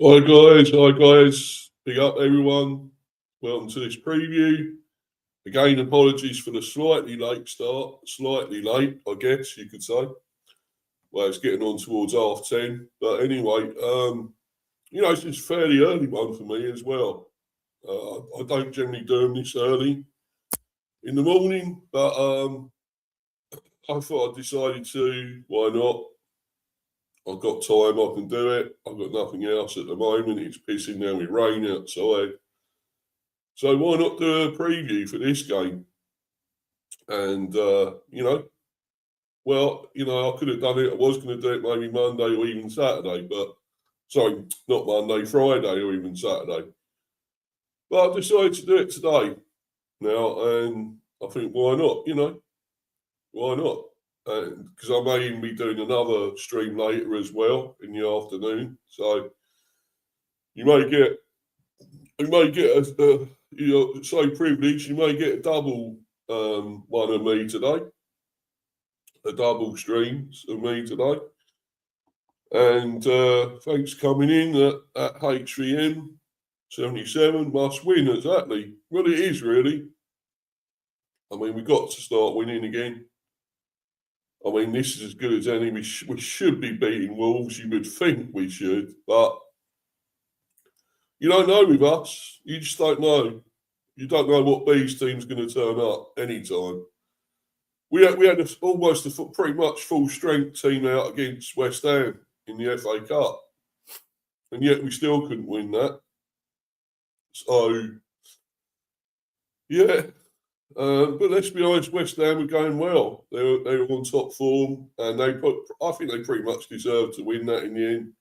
Hi guys, big up everyone. Welcome to this preview. Again, apologies for the slightly late start. Slightly late, I guess you could say. Well, it's getting on towards 10:30. But anyway, it's just a fairly early one for me as well. I don't generally do them this early in the morning, but I thought I decided to. Why not? I've got time, I can do it. I've got nothing else at the moment. It's pissing down with rain outside. So why not do a preview for this game? And, I could have done it. I was going to do it maybe Monday or even Saturday, sorry, not Monday, Friday or even Saturday. But I decided to do it today now, and I think, why not? Why not? Because I may even be doing another stream later as well in the afternoon. So you may get so privileged, you may get a double one of me today, a double streams of me today. And thanks for coming in at H3M 77, must win, exactly. Well, it is really. I mean, we've got to start winning again. I mean, this is as good as any. We should be beating Wolves, you would think we should, but you don't know with us. You just don't know. You don't know what B's team's going to turn up anytime. We had almost a pretty much full strength team out against West Ham in the FA Cup, and yet we still couldn't win that. So, yeah. But let's be honest, West Ham were going well. They were on top form, and I think they pretty much deserved to win that in the end.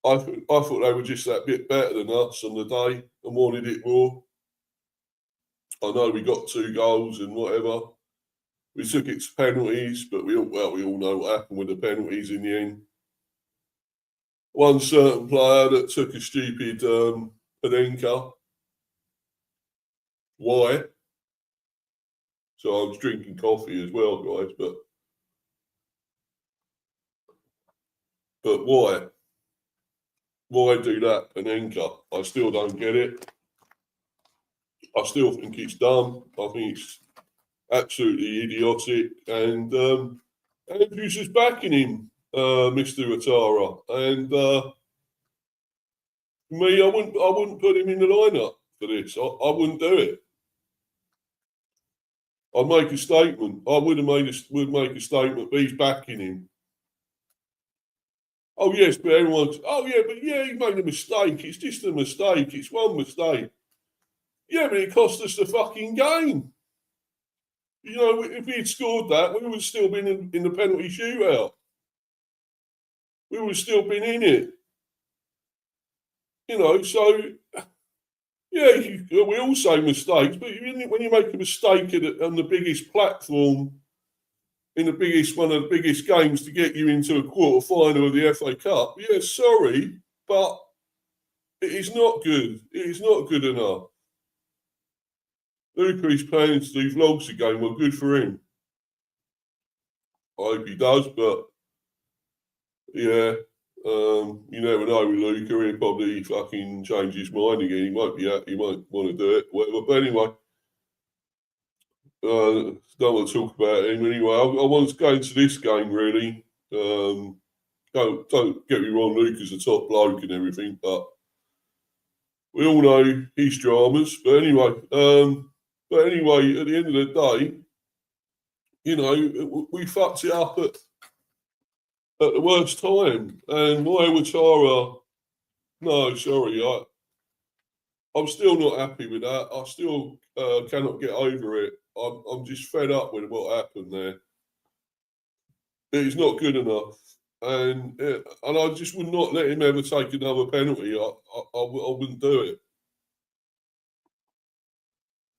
I thought they were just that bit better than us on the day and wanted it more. I know we got 2 goals and whatever. We took it to penalties, but we all know what happened with the penalties in the end. One certain player that took a stupid Panenka. Why? So I was drinking coffee as well, guys, but why? Why do that, Panenka? I still don't get it. I still think it's dumb. I think it's absolutely idiotic. And Andrews is backing him, Mr. Atara. And me, I wouldn't put him in the lineup for this. I wouldn't do it. I'd make a statement. I would make a statement, but he's backing him. Oh yes, but everyone's. Oh yeah, but yeah, he made a mistake. It's just a mistake. It's one mistake. Yeah, but it cost us the fucking game. You know, if he'd scored that, we would have still been in the penalty shootout. We would have still been in it. You know, so yeah, we all say mistakes, but when you make a mistake on the biggest platform, in one of the biggest games to get you into a quarter final of the FA Cup, yeah, sorry, but it is not good. It is not good enough. Luca's planning to do vlogs again. Well, good for him. I hope he does, but yeah, you never know with Luca. He'll probably fucking change his mind again. He won't want to do it, whatever. But anyway, don't want to talk about him anyway. I want to go into this game really. Don't get me wrong, Luca's a top bloke and everything, but we all know his dramas. But anyway, at the end of the day, you know, we fucked it up at the worst time. And why Watara? No, sorry, I'm still not happy with that. I still cannot get over it. I'm just fed up with what happened there. It's not good enough, and I just would not let him ever take another penalty. I wouldn't do it.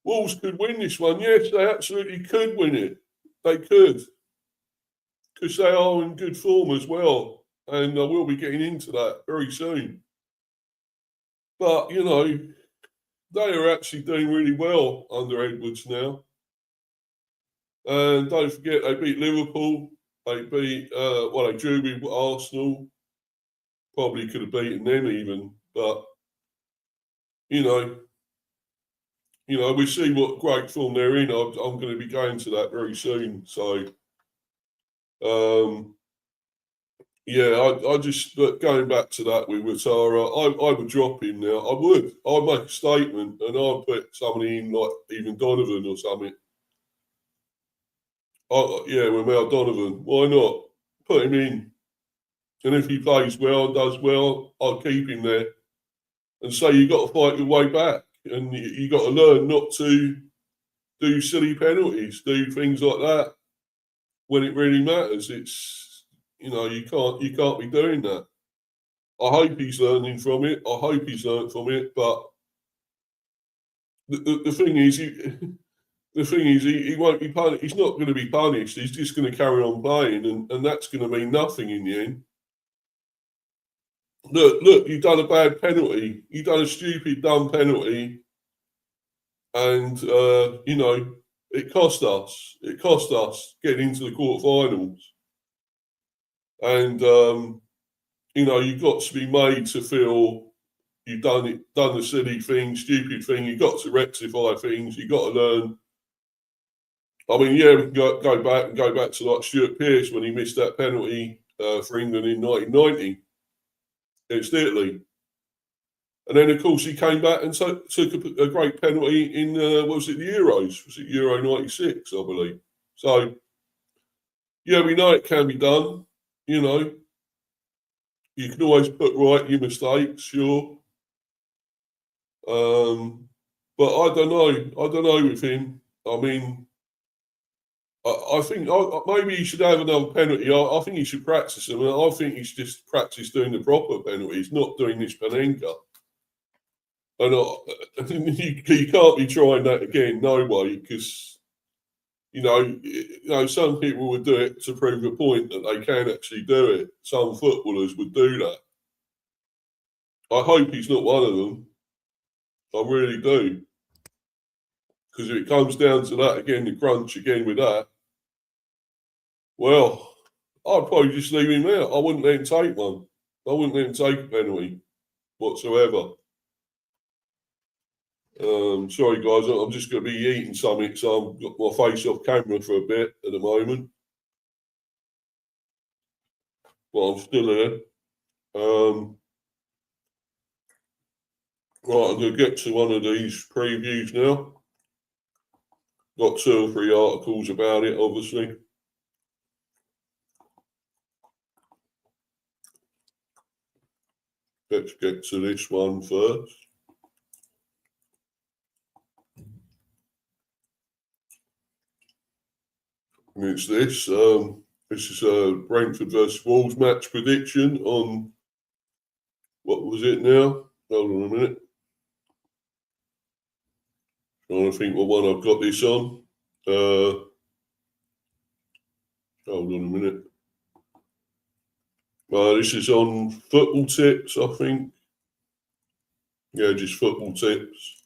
Wolves could win this one. Yes, they absolutely could win it. They could, because they are in good form as well, and I will be getting into that very soon. But you know, they are actually doing really well under Edwards now. And don't forget, they beat Liverpool. They beat, they drew with Arsenal. probably could have beaten them even. But you know, we see what great form they're in. I'm going to be going to that very soon. So, yeah, I just, but going back to that with Watara, I would drop him now. I would. I'd make a statement and I'd put somebody in, like even Donovan or something. Yeah, with Mel Donovan. Why not? Put him in. And if he plays well and does well, I'll keep him there. And say you've got to fight your way back. And you got to learn not to do silly penalties, do things like that when it really matters. It's you can't be doing that. I hope he's learning from it. I hope he's learned from it. But the thing is, he won't be punished. He's not going to be punished. He's just going to carry on playing, and that's going to mean nothing in the end. Look, you've done a bad penalty. You've done a stupid, dumb penalty. And, it cost us. It cost us getting into the quarterfinals. And, you've got to be made to feel you've done the silly thing, stupid thing. You've got to rectify things. You've got to learn. I mean, yeah, we can go back to like Stuart Pearce when he missed that penalty for England in 1990 against Italy. And then, of course, he came back and took a great penalty in, the Euros? Was it Euro 96, I believe? So, yeah, we know it can be done. You can always put right your mistakes, sure. But I don't know with him. I mean, I think maybe he should have another penalty. I think he should practice them. I think he should just practice doing the proper penalties, not doing this Panenka. And you can't be trying that again, no way, because some people would do it to prove a point that they can actually do it. Some footballers would do that. I hope he's not one of them. I really do, because if it comes down to that again, the crunch again with that, well, I'd probably just leave him out. I wouldn't let him take one. I wouldn't let him take a penalty whatsoever. Sorry, guys, I'm just going to be eating something, so I've got my face off camera for a bit at the moment. But I'm still here. Right, I'm going to get to one of these previews now. Got 2 or 3 articles about it, obviously. Let's get to this one first. And it's this. This is a Brentford versus Wolves match prediction on, what was it now? Hold on a minute. Trying to think what one I've got this on. Hold on a minute. This is on Football Tips, I think. Yeah, just Football Tips.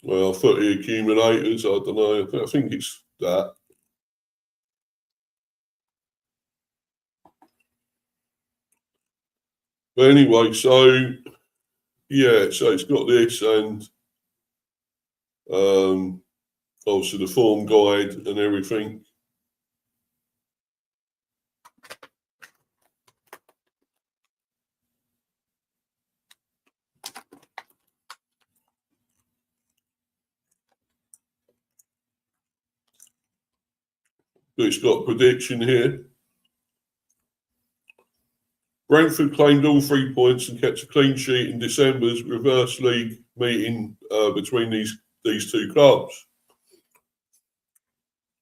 Well, 30 accumulators, I don't know. I think it's that. But anyway, so it's got this and obviously the form guide and everything. But it's got a prediction here. Brentford claimed all 3 points and kept a clean sheet in December's reverse league meeting between these 2 clubs.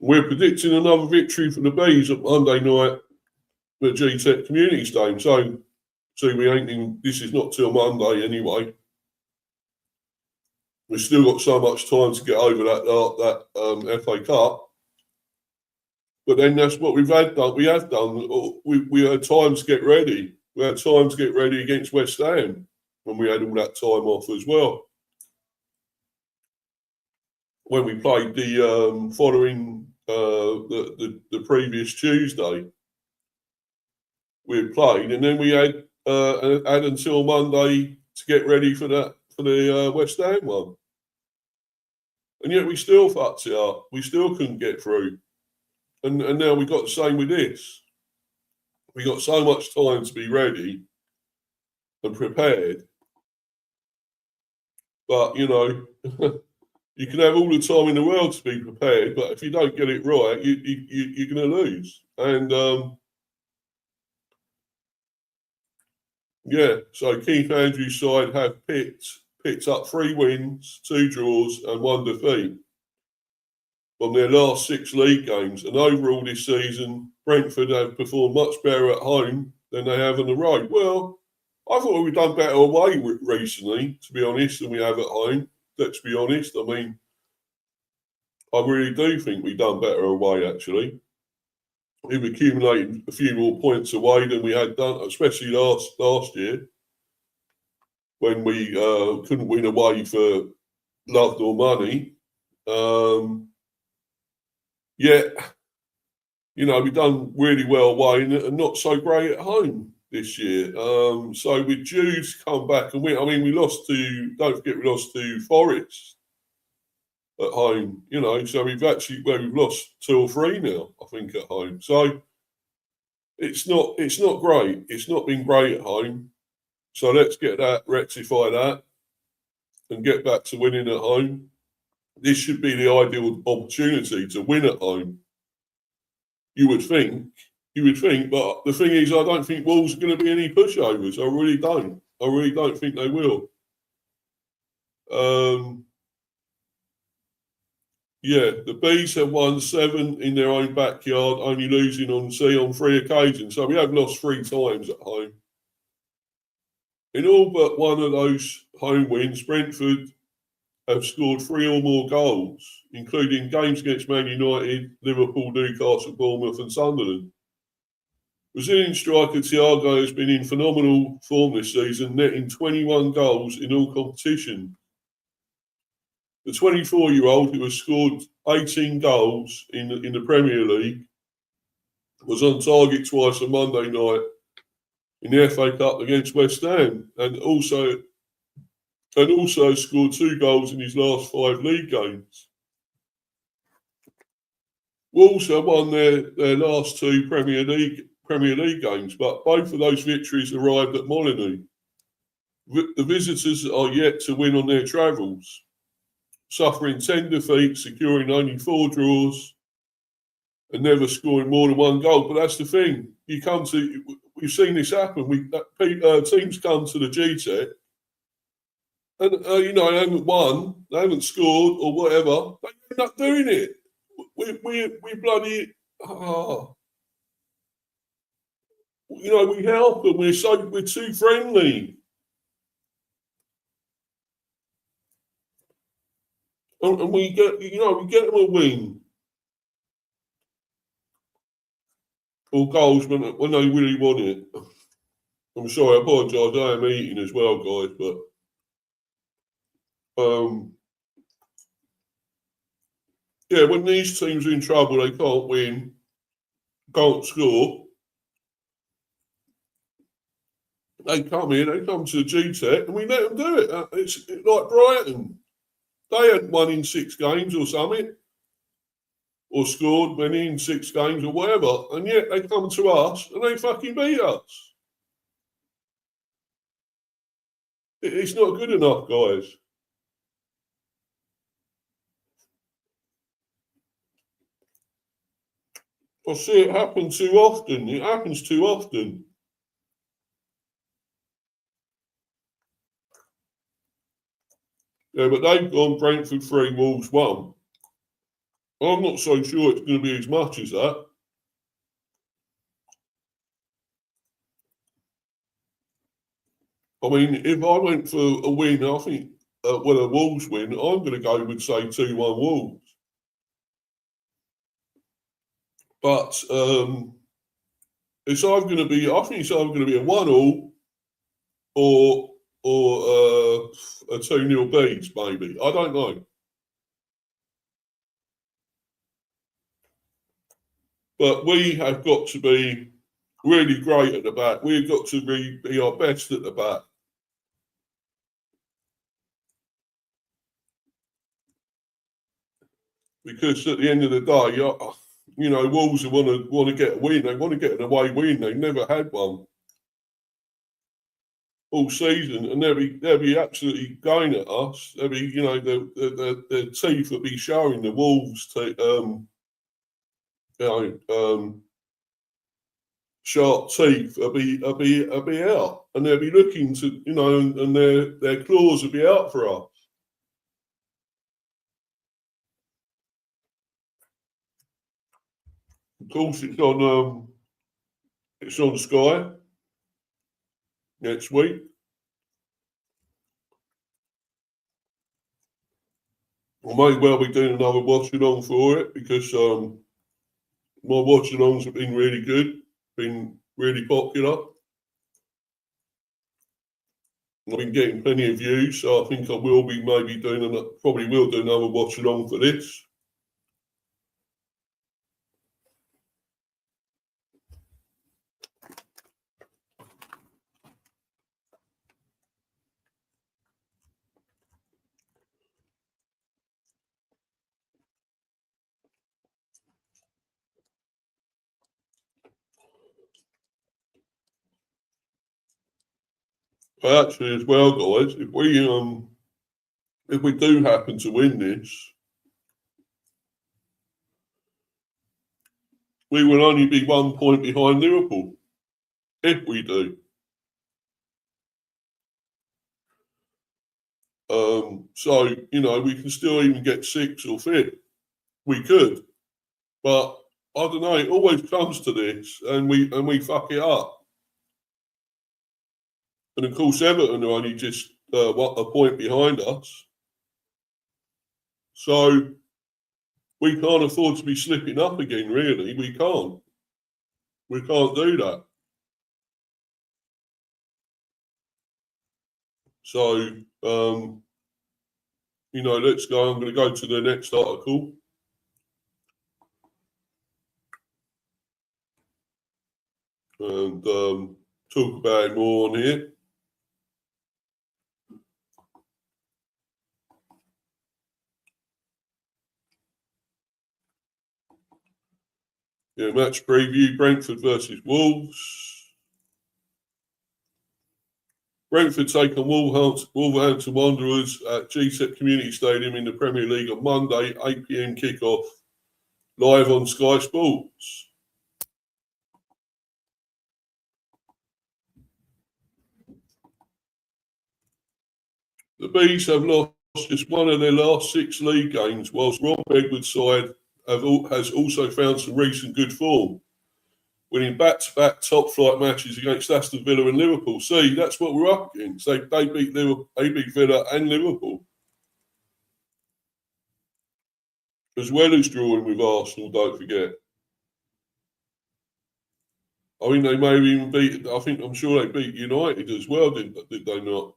We're predicting another victory for the Bees at Monday night at Gtech Community Stadium. So we ain't in, this is not till Monday anyway. We've still got so much time to get over that FA Cup. But then that's what we have done. We had time to get ready. We had time to get ready against West Ham when we had all that time off as well. When we played the following the previous Tuesday we had played, and then we had until Monday to get ready for the West Ham one, and yet we still fucked it up. We still couldn't get through, and now we got the same with this. We got so much time to be ready and prepared, but you know. You can have all the time in the world to be prepared, but if you don't get it right, you're going to lose. And yeah, so Keith Andrews' side have picked up 3 wins, 2 draws, and 1 defeat from their last 6 league games. And overall this season, Brentford have performed much better at home than they have on the road. Well, I thought we'd done better away recently, to be honest, than we have at home. Let's be honest. I mean, I really do think we've done better away, actually. We've accumulated a few more points away than we had done, especially last year, when we couldn't win away for love nor money. Yet, you know, we've done really well away and not so great at home this year. So with Jude's come back and win, I mean, don't forget we lost to Forest at home, you know, so we've lost 2 or 3 now, I think, at home. So it's not great. It's not been great at home. So let's rectify that and get back to winning at home. This should be the ideal opportunity to win at home. You would think, but the thing is, I don't think Wolves are going to be any pushovers. I really don't think they will. Yeah, the Bees have won 7 in their own backyard, only losing on 3 occasions. So we have lost 3 times at home. In all but one of those home wins, Brentford have scored 3 or more goals, including games against Man United, Liverpool, Newcastle, Bournemouth and Sunderland. Brazilian striker Thiago has been in phenomenal form this season, netting 21 goals in all competitions. The 24-year-old, who has scored 18 goals in the Premier League, was on target twice on Monday night in the FA Cup against West Ham, and also scored 2 goals in his last 5 league games. Wolves have won their last 2 Premier League games, but both of those victories arrived at Molineux. The visitors are yet to win on their travels, suffering 10 defeats, securing only 4 draws, and never scoring more than 1 goal. But that's the thing. We've seen this happen. Teams come to the Gtech, and you know, they haven't won, they haven't scored, or whatever. They end up doing it. We bloody, you know, we help them. We're too friendly. And we get them a win or goals when they really want it. I'm sorry, I apologise. I am eating as well, guys, but yeah, when these teams are in trouble, they can't win, can't score. They come to the Gtech, and we let them do it. It's like Brighton. They hadn't won in 6 games or something, or scored many in 6 games or whatever, and yet they come to us and they fucking beat us. It's not good enough, guys. I see it happen too often. It happens too often. Yeah, but they've gone Brentford 3, Wolves 1. I'm not so sure it's going to be as much as that. I mean, if I went for a win, I think, a Wolves win, I'm going to go with, say, 2-1 Wolves. But it's either going to be, I think it's either going to be a 1-1 or a 2-0 beat, maybe. I don't know. But we have got to be really great at the back. We've got to be our best at the back. Because at the end of the day, you know, Wolves want to get a win. They want to get an away win. They've never had one all season, and they'll be absolutely going at us. They'll be, you know, their teeth will be showing the Wolves to, sharp teeth will be out, and they'll be looking to, you know, and their claws will be out for us. Of course, it's on Sky next week. I may well be doing another watch along for it because my watch alongs have been really good, been really popular. I've been getting plenty of views, so I think I will be probably will do another watch along for this. But actually, as well, guys, if we do happen to win this, we will only be 1 point behind Liverpool. If we do. So, you know, we can still even get 6th or 5th. We could. But I don't know, it always comes to this and we fuck it up. And of course, Everton are only just a point behind us. So we can't afford to be slipping up again, really. We can't. We can't do that. So, you know, let's go. I'm going to go to the next article. And talk about it more on here. Yeah, match preview, Brentford versus Wolves. Brentford take on Wolverhampton Wanderers at Gtech Community Stadium in the Premier League on Monday, 8 p.m. kickoff, live on Sky Sports. The Bees have lost just one of their last 6 league games, whilst Rob Edwards' side has also found some recent good form, winning back-to-back top-flight matches against Aston Villa and Liverpool. See, that's what we're up against. They beat Villa and Liverpool, as well as drawing with Arsenal. Don't forget. I mean, they may have even beat. I'm sure they beat United as well. Did they not?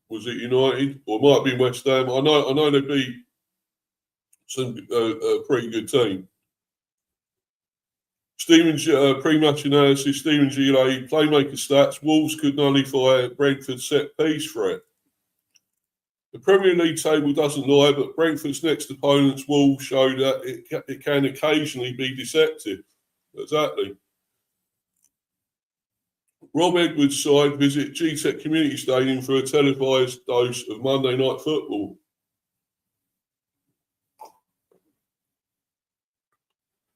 Was it United or it might have been West Ham? I know they beat some a pretty good team. Stephen pre-match analysis. Stephen Gilley, playmaker stats. Wolves could nullify Brentford's set piece threat. The Premier League table doesn't lie, but Brentford's next opponents, Wolves, show that it can occasionally be deceptive. Exactly. Rob Edwards' side visit Gtech Community Stadium for a televised dose of Monday Night Football.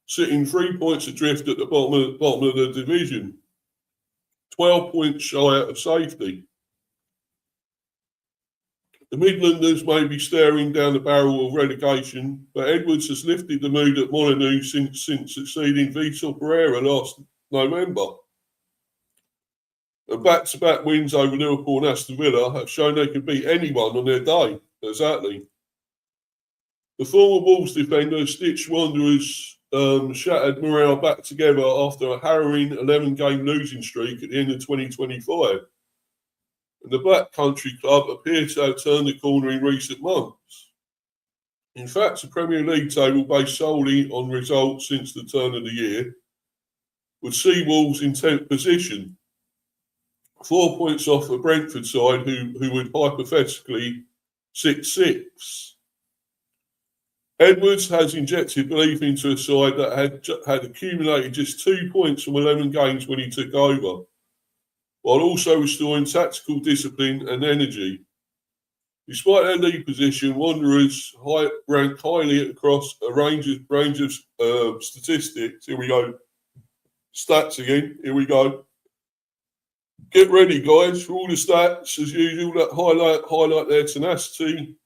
Sitting 3 points adrift at the bottom of the division, 12 points shy out of safety. The Midlanders may be staring down the barrel of relegation, but Edwards has lifted the mood at Molineux since succeeding Vitor Pereira last November. And back-to-back wins over Liverpool and Aston Villa have shown they can beat anyone on their day. Exactly. The former Wolves defender stitched Wanderers' shattered morale back together after a harrowing 11-game losing streak at the end of 2025. And the Black Country club appear to have turned the corner in recent months. In fact, the Premier League table based solely on results since the turn of the year would see Wolves in 10th position, 4 points off the Brentford side, who would hypothetically sit 6th. Edwards has injected belief into a side that had accumulated just 2 points from 11 games when he took over, while also restoring tactical discipline and energy. Despite their league position, Wanderers rank highly across a range of statistics. Here we go. Stats again. Here we go. Get ready, guys, for all the stats as usual that highlight their tenacity,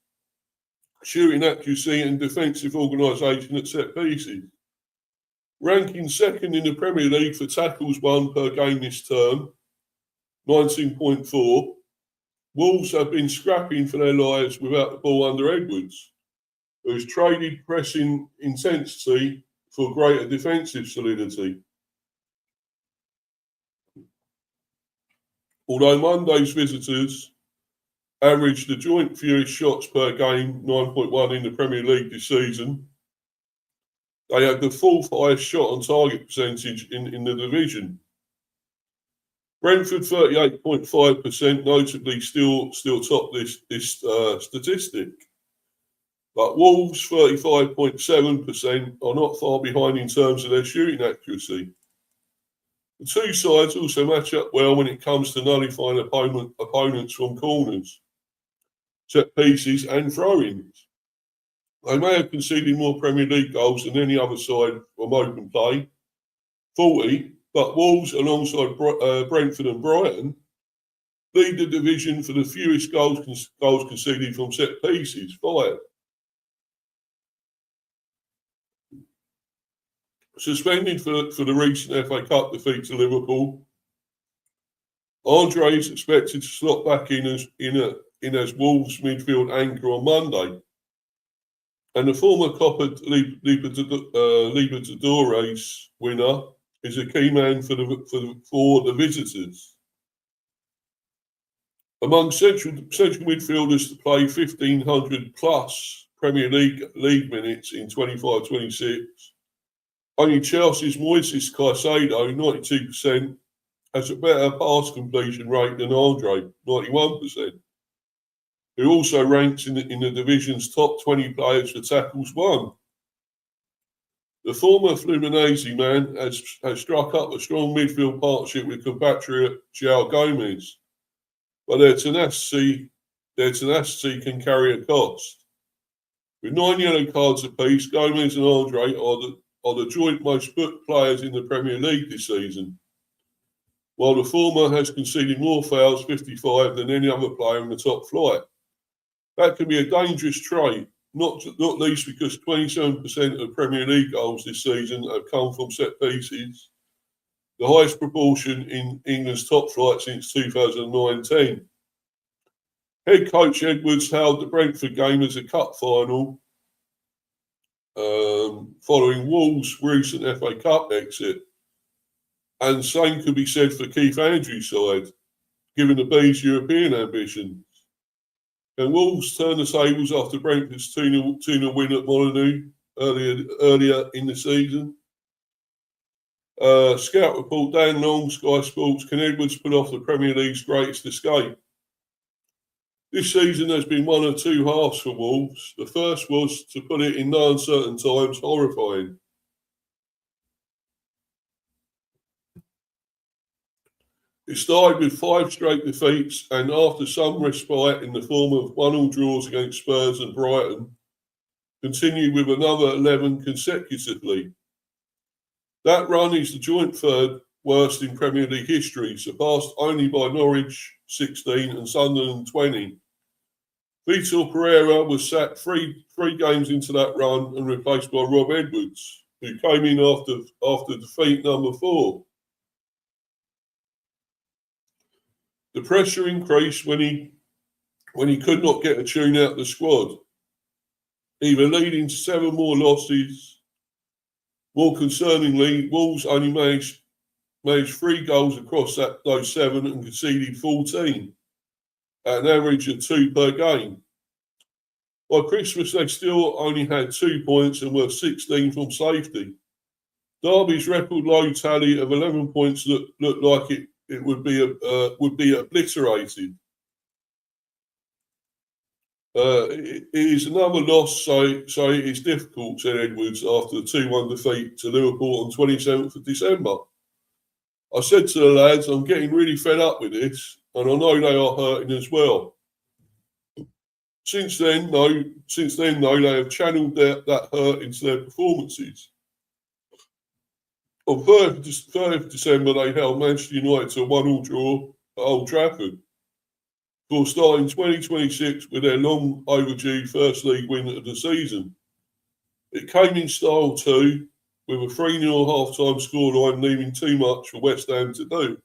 shooting accuracy, and defensive organisation at set pieces. Ranking second in the Premier League for tackles won per game this term, 19.4. Wolves have been scrapping for their lives without the ball under Edwards, who has traded pressing intensity for greater defensive solidity. Although Monday's visitors averaged the joint fewest shots per game, 9.1 in the Premier League this season, they had the 4th highest shot on target percentage in the division. Brentford 38.5%, notably still top this statistic. But Wolves 35.7% are not far behind in terms of their shooting accuracy. The two sides also match up well when it comes to nullifying opponents from corners, set pieces and throw-ins. They may have conceded more Premier League goals than any other side from open play, 40, but Wolves, alongside Brentford and Brighton, lead the division for the fewest goals conceded from set pieces, 5. Suspended for the recent FA Cup defeat to Liverpool, Andre is expected to slot back in as Wolves midfield anchor on Monday. And the former Copa Libertadores winner is a key man for the visitors. Among central midfielders to play 1,500 plus Premier League minutes in 25-26, only Chelsea's Moises Caicedo, 92%, has a better pass completion rate than Andre, 91%, who also ranks in the division's top 20 players for tackles won. The former Fluminense man has struck up a strong midfield partnership with compatriot João Gomes, but their tenacity can carry a cost. With 9 yellow cards apiece, Gomes and Andre are the joint most booked players in the Premier League this season, while the former has conceded more fouls, 55, than any other player in the top flight. That can be a dangerous trait, not least because 27% of Premier League goals this season have come from set pieces, the highest proportion in England's top flight since 2019. Head coach Edwards hailed the Brentford game as a cup final, following Wolves' recent FA Cup exit. And same could be said for Keith Andrews' side, given the Bees' European ambitions. And Wolves turned the tables after Brentford's 2-0 win at Molineux earlier in the season. Scout report, Dan Long, Sky Sports, can Edwards pull off the Premier League's greatest escape? This season has been one of two halves for Wolves. The first was, to put it in no uncertain times, horrifying. It started with 5 straight defeats, and after some respite in the form of 1-1 draws against Spurs and Brighton, continued with another 11 consecutively. That run is the joint third worst in Premier League history, surpassed only by Norwich 16 and Sunderland 20. Vitor Pereira was sacked three games into that run and replaced by Rob Edwards, who came in after defeat number 4. The pressure increased when he could not get a tune out the squad, either leading to 7 more losses. More concerningly, Wolves only managed 3 goals across those 7 and conceded 14, at an average of 2 per game. By Christmas, they still only had 2 points and were 16 from safety. Derby's record low tally of 11 points looked like it would be obliterated. It is another loss, so it is difficult, said Edwards after the 2-1 defeat to Liverpool on 27th of December. I said to the lads, I'm getting really fed up with this, and I know they are hurting as well. Since then, though, they have channeled that hurt into their performances. On 3rd of December, they held Manchester United to a 1-1 draw at Old Trafford, before starting 2026 with their long overdue first league win of the season. It came in style too, with a 3-0 half-time scoreline, leaving too much for West Ham to do.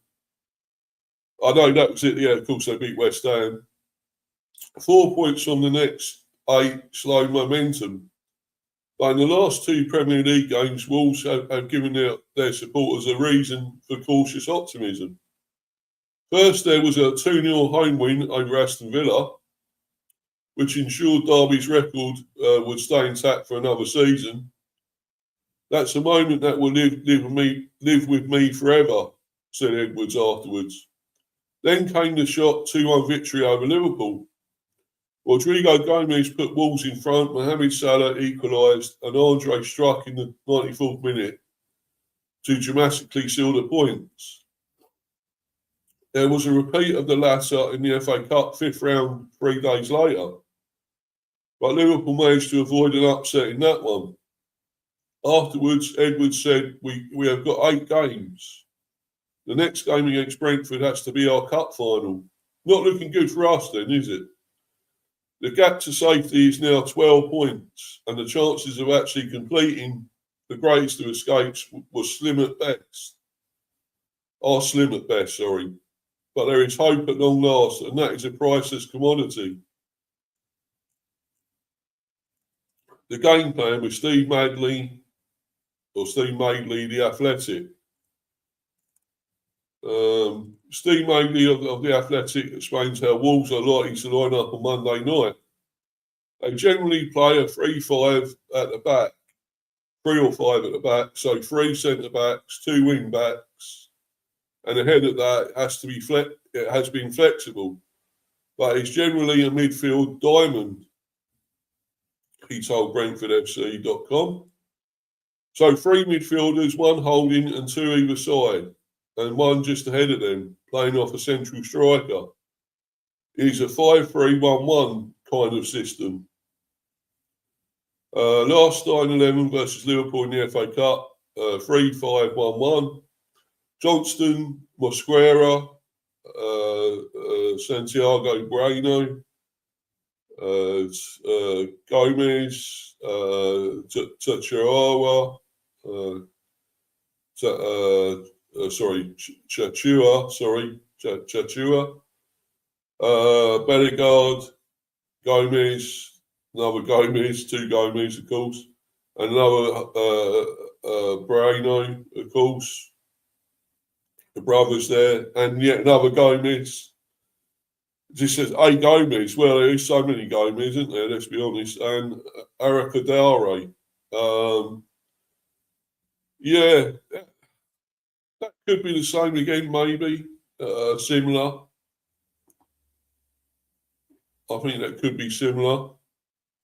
I know that was it. Yeah, of course they beat West Ham. 4 points from the next 8, slow momentum. But in the last 2 Premier League games, Wolves have given their supporters a reason for cautious optimism. First, there was a 2-0 home win over Aston Villa, which ensured Derby's record would stay intact for another season. That's a moment that will live with me forever, said Edwards afterwards. Then came the shot 2-1 victory over Liverpool. Rodrigo Gomez put Wolves in front, Mohamed Salah equalised, and Andre struck in the 94th minute to dramatically seal the points. There was a repeat of the latter in the FA Cup 5th round 3 days later, but Liverpool managed to avoid an upset in that one. Afterwards, Edwards said, we have got 8 games. The next game against Brentford has to be our cup final. Not looking good for us then, is it? The gap to safety is now 12 points, and the chances of actually completing the greatest of escapes are slim at best. But there is hope at long last, and that is a priceless commodity. The game plan with Steve Madeley, the Athletic. Steve Madeley of the Athletic explains how Wolves are likely to line up on Monday night. They generally play a 3-5 at the back, 3 or 5 at the back, so 3 centre backs, 2 wing backs, and ahead of that it has been flexible, but it's generally a midfield diamond, he told BrentfordFC.com. So 3 midfielders, 1 holding and 2 either side, and 1 just ahead of them, playing off a central striker. It is a 5-3-1-1 kind of system. Last starting 11 versus Liverpool in the FA Cup, 3-5-1-1. Johnston, Mosquera, Santiago Bueno, Gomez, Chachua, Bellegarde, Gomez, another Gomez, 2 Gomez, of course, another Brano, of course, the brothers there, and yet another Gomez. This says a Gomez. Well, there is so many Gomez, isn't there? Let's be honest. And Arakadare. Yeah, that could be the same again, maybe. Similar. I think that could be similar,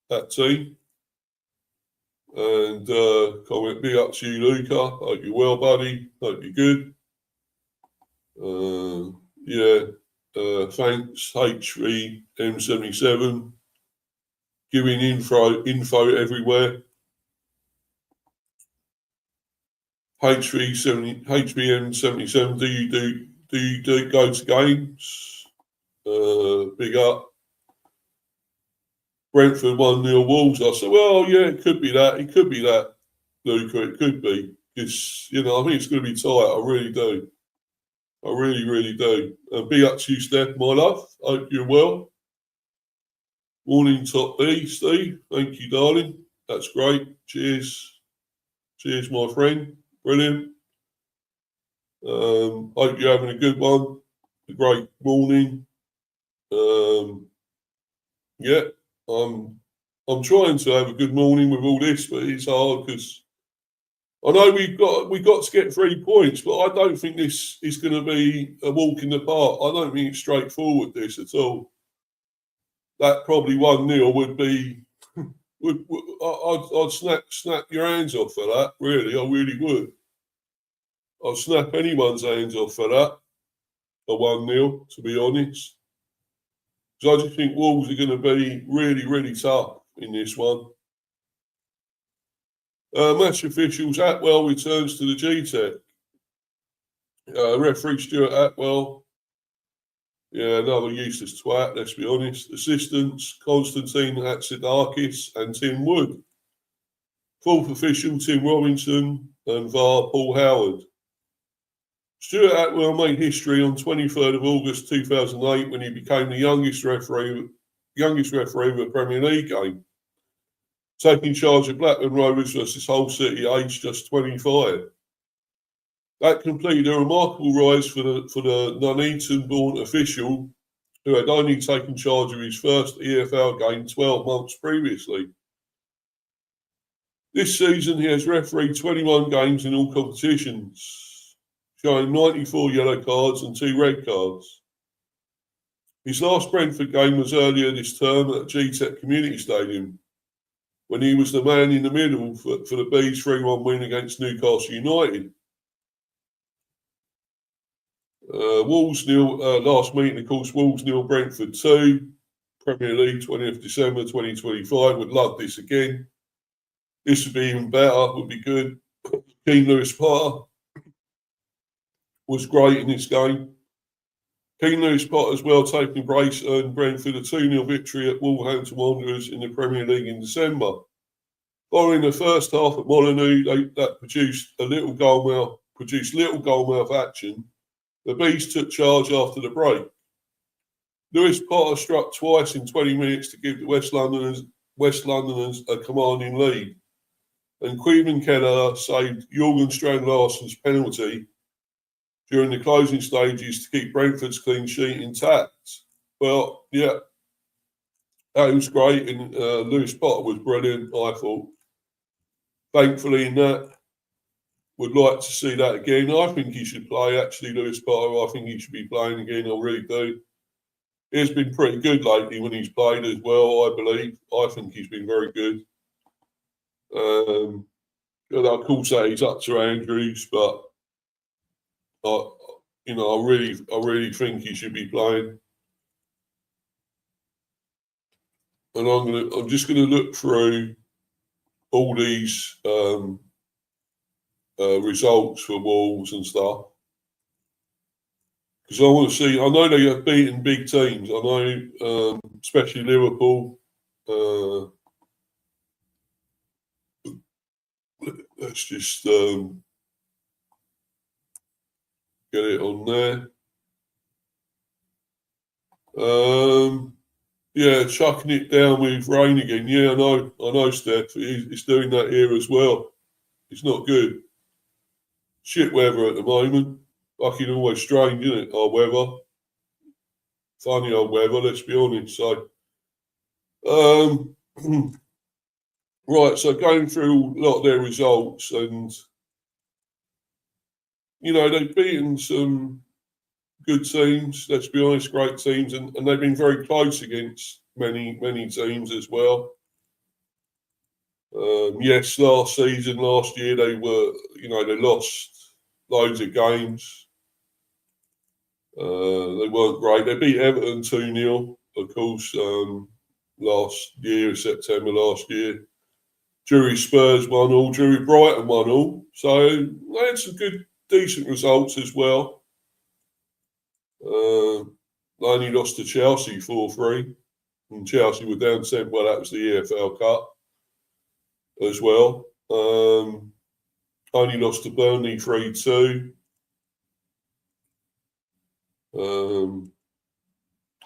that team. And comment, big up to you, Luca. Hope you're well, buddy. Hope you're good. Thanks, HVM77. Giving info everywhere. HVM77, do you go to games? Big up. Brentford 1-0 Wolves. I said, well, yeah, it could be that. It could be that, Luca. It could be. Because, I think it's going to be tight. I really do. I really, really do. Big up to you, Steph, my love. Hope you're well. Morning, Top B, Steve. Thank you, darling. That's great. Cheers. Cheers, my friend. Brilliant. Hope you're having a good one. A great morning. I'm trying to have a good morning with all this, but it's hard because I know we got to get 3 points, but I don't think this is going to be a walk in the park. I don't think it's straightforward, this at all. That probably 1-0 would be. I'd snap your hands off for that. Really, I really would. I'd snap anyone's hands off for that. A 1-0, to be honest. Because I just think Wolves are going to be really, really tough in this one. Match officials, Atwell returns to the Gtech. Referee Stuart Atwell. Yeah, another useless twat, let's be honest. Assistants, Konstantin Hatzidakis and Tim Wood. Fourth official, Tim Robinson, and VAR, Paul Howard. Stuart Atwell made history on 23rd of August 2008 when he became the youngest referee of a Premier League game, taking charge of Blackburn Rovers versus Hull City, aged just 25. That completed a remarkable rise for the Nuneaton-born official who had only taken charge of his first EFL game 12 months previously. This season, he has refereed 21 games in all competitions, showing 94 yellow cards and 2 red cards. His last Brentford game was earlier this term at Gtech Community Stadium, when he was the man in the middle for the Bees' 3-1 win against Newcastle United. Wolves nil, last meeting, of course, Wolves nil, Brentford 2, Premier League, 20th December 2025. Would love this again. This would be even better, would be good. Keane Lewis-Potter was great in this game. Keane Lewis-Potter as well, taking brace, earned Brentford a 2-0 victory at Wolverhampton Wanderers in the Premier League in December. Following the first half at Molineux, that produced little goalmouth action. The Bees took charge after the break. Lewis-Potter struck twice in 20 minutes to give the West Londoners a commanding lead. And Queven Keller saved Jorgen Strand-Larsen's penalty during the closing stages to keep Brentford's clean sheet intact. Well, yeah, that was great. And Lewis-Potter was brilliant, I thought. Thankfully, in that, would like to see that again. I think he should play, actually, Lewis-Potter. I think he should be playing again. I really do. He's been pretty good lately when he's played as well, I believe. I think he's been very good. Of course, he's up to Andrews, but I really think he should be playing. And I'm just gonna look through all these results for Wolves and stuff, because I want to see. I know they have beaten big teams. I know, especially Liverpool. Let's just get it on there. Yeah, chucking it down with rain again. Yeah, I know, Steph. He's doing that here as well. It's not good. Shit weather at the moment. Fucking always strange, isn't it? Our weather. Funny old weather, let's be honest. So, right, so going through a lot of their results, and, they've beaten some good teams, let's be honest, great teams, and they've been very close against many teams as well. Yes, last year, they were, they lost loads of games. They weren't great. They beat Everton 2-0, of course, last year, September last year. Drew Spurs 1-1, Drew Brighton 1-1. So they had some good, decent results as well. They only lost to Chelsea 4-3. And Chelsea were down 10. Well, that was the EFL Cup as well. Only lost to Burnley 3-2.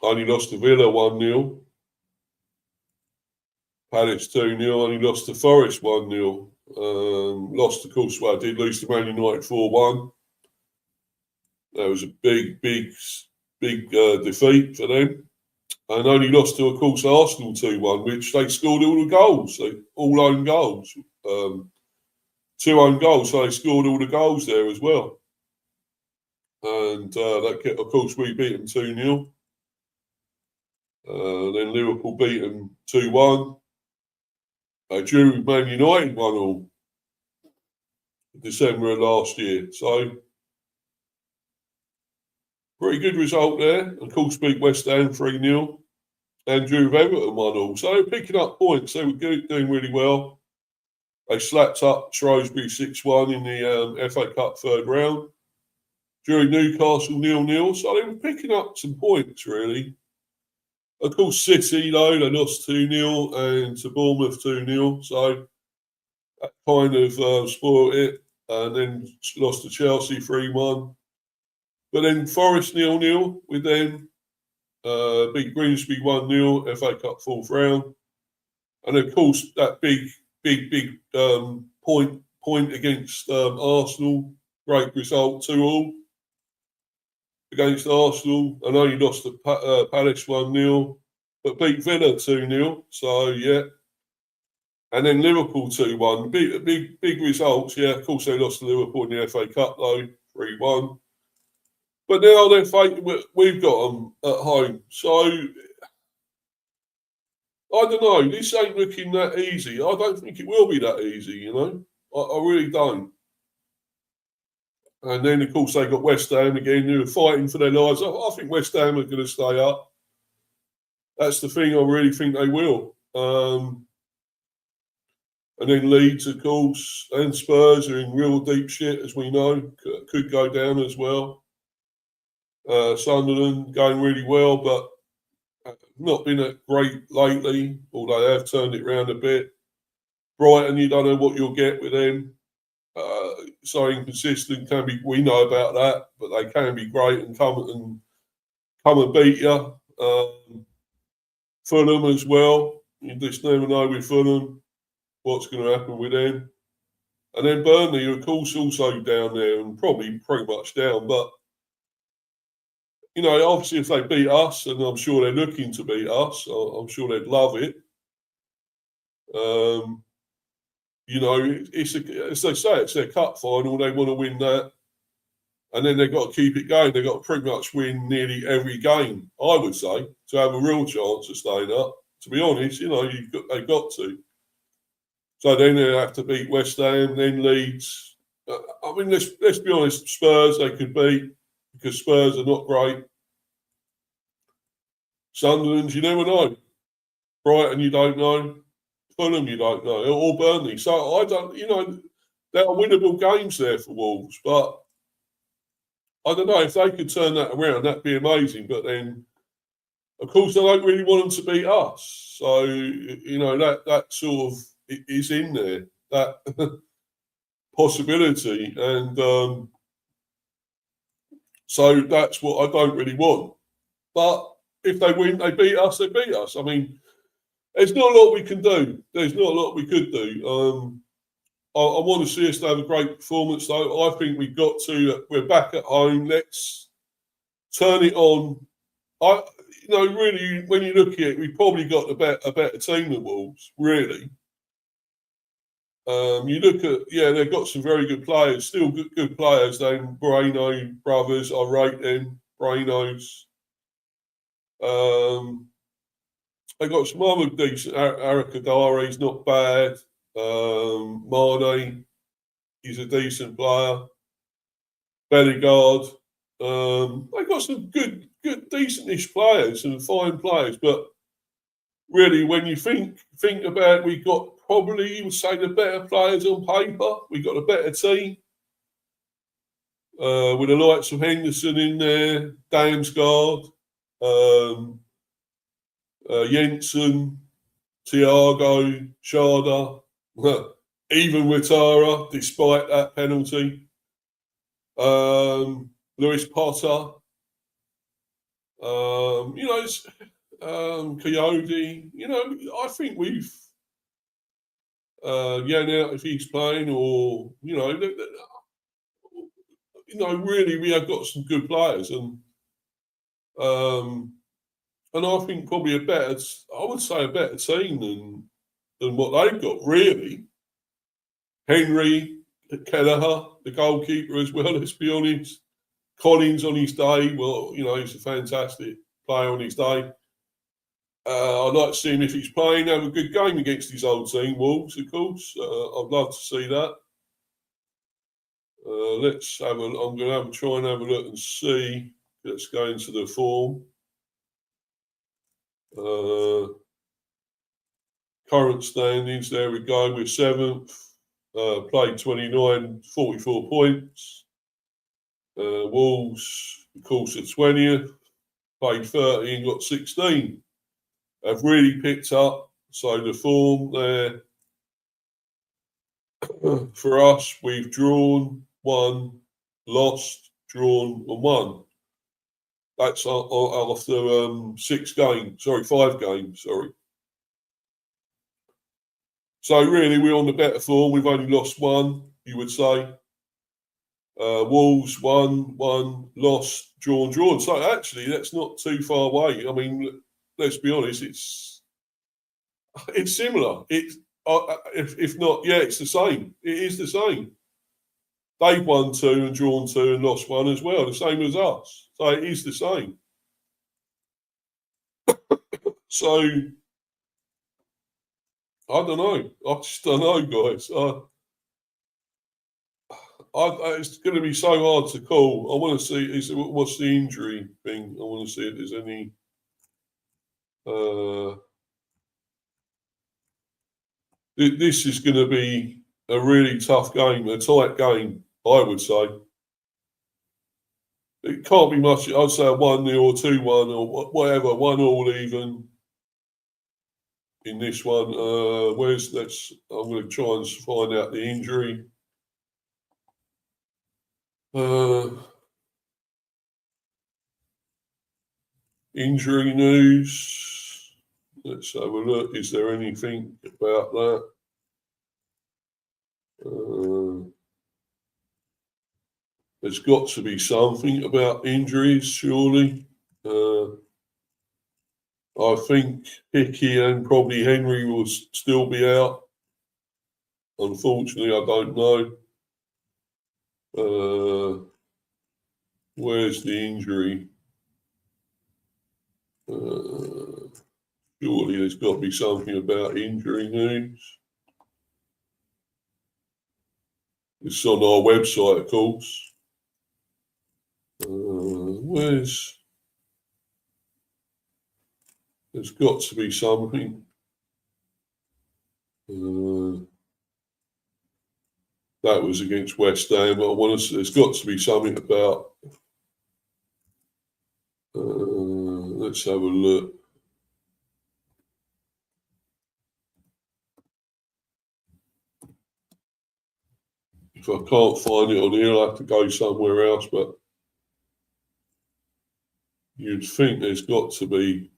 Only lost to Villa 1-0. Palace 2-0. Only lost to Forest 1-0. Lost, of course, did lose to Man United 4-1. That was a big defeat for them. And only lost to, of course, Arsenal 2-1, which they scored all the goals, all own goals. 2 own goals, so they scored all the goals there as well. And of course, we beat them 2-0. Then Liverpool beat them 2-1. They drew with Man United 1-1 December of last year. So, pretty good result there. Of course, beat West Ham 3-0 and drew with Everton 1-1. So, they're picking up points. They were doing really well. They slapped up Shrewsbury 6-1 in the FA Cup third round. Drew Newcastle 0-0. So, they were picking up some points, really. Of course, City, though, they lost 2-0 and to Bournemouth 2-0. So that kind of spoiled it. And then lost to Chelsea 3-1. But then Forest 0-0 with them. Beat Grimsby 1-0, FA Cup fourth round. And of course, that big point against Arsenal. Great result, 2-2. Against Arsenal. I know you lost to Palace 1-0, but beat Villa 2-0. So, yeah. And then Liverpool 2-1. Big results. Yeah, of course, they lost to Liverpool in the FA Cup, though, 3-1. But now they're fighting. We've got them at home. So, I don't know. This ain't looking that easy. I don't think it will be that easy, you know. I really don't. And then, of course, they got West Ham again, who are fighting for their lives. I think West Ham are going to stay up. That's the thing. I really think they will. And then Leeds, of course, and Spurs are in real deep shit, as we know. Could go down as well. Sunderland going really well, but not been great lately, although they have turned it around a bit. Brighton, you don't know what you'll get with them. So inconsistent can be. We know about that, but they can be great and come and beat you. Fulham as well. You just never know with Fulham what's going to happen with them. And then Burnley, of course, also down there and probably pretty much down. But you know, obviously, if they beat us, and I'm sure they're looking to beat us, I'm sure they'd love it. You know, as they say, it's their cup final. They want to win that, and then they've got to keep it going. They've got to pretty much win nearly every game, I would say, to have a real chance of staying up. To be honest, you know, they've got to. So then they have to beat West Ham, then Leeds. I mean, let's be honest. Spurs they could beat because Spurs are not great. Sunderland, you never know. Brighton, you don't know. Fulham, you don't know, or Burnley. So I don't, you know, there are winnable games there for Wolves, but I don't know if they could turn that around, that'd be amazing. But then, of course, they don't really want them to beat us. So you know that sort of is in there, that possibility, and so that's what I don't really want. But if they win, they beat us. They beat us. I mean. There's not a lot we can do. There's not a lot we could do. I want to see us have a great performance, though. I think we've got to. We're back at home. Let's turn it on. You know, really, when you look at it, we've probably got a better team than Wolves. Really. You look at, they've got some very good players. Still good players. Then Moreno brothers, I rate them. Morenos. They got some other decent. Arakadari's not bad. Mane, he's a decent player. Bellegarde. They got some good, decentish players and fine players. But really, when you think about it, we've got probably, you would say, the better players on paper. We've got a better team. With the likes of Henderson in there, Damsgaard, Jensen, Thiago, Sharda, even Ouattara, despite that penalty. Lewis Potter, you know, it's, Coyote. You know, I think we've now if he's playing, or you know, really we have got some good players, and I think probably I would say a better team than what they've got, really. Henry, Kelleher, the goalkeeper as well, let's be honest. Collins on his day, well, you know, he's a fantastic player on his day. I'd like to see him, if he's playing, have a good game against his old team, Wolves, of course. I'd love to see that. Let's have a. I'm going to try and have a look and see. Let's go into the form. Current standings. There we go. We're 7th. Played 29, 44 points. Wolves, of course, at 20th. Played 30 and got 16. Have really picked up. So the form there for us, we've drawn, won, lost, drawn, and won. That's after 5 games. Sorry. So really, we're on the better form. We've only lost one, you would say. Wolves won, lost, drawn. So actually, that's not too far away. I mean, let's be honest. It's similar. If not, yeah, it's the same. It is the same. They've won 2 and drawn 2 and lost 1 as well, the same as us. So it is the same. So I don't know. I just don't know, guys. It's going to be so hard to call. I want to see what's the injury thing. I want to see if there's any. This is going to be a really tough game, a tight game, I would say. It can't be much. I'd say a 1-0 or 2-1 or whatever, 1-1 even in this one. I'm going to try and find out the injury. Injury news. Let's have a look. Is there anything about that? There's got to be something about injuries, surely. I think Hickey and probably Henry will still be out. Unfortunately, I don't know. Where's the injury? Surely there's got to be something about injury news. It's on our website, of course. There's got to be something. That was against West Ham. There's got to be something about. Let's have a look. If I can't find it on here, I'll have to go somewhere else. But you'd think there's got to be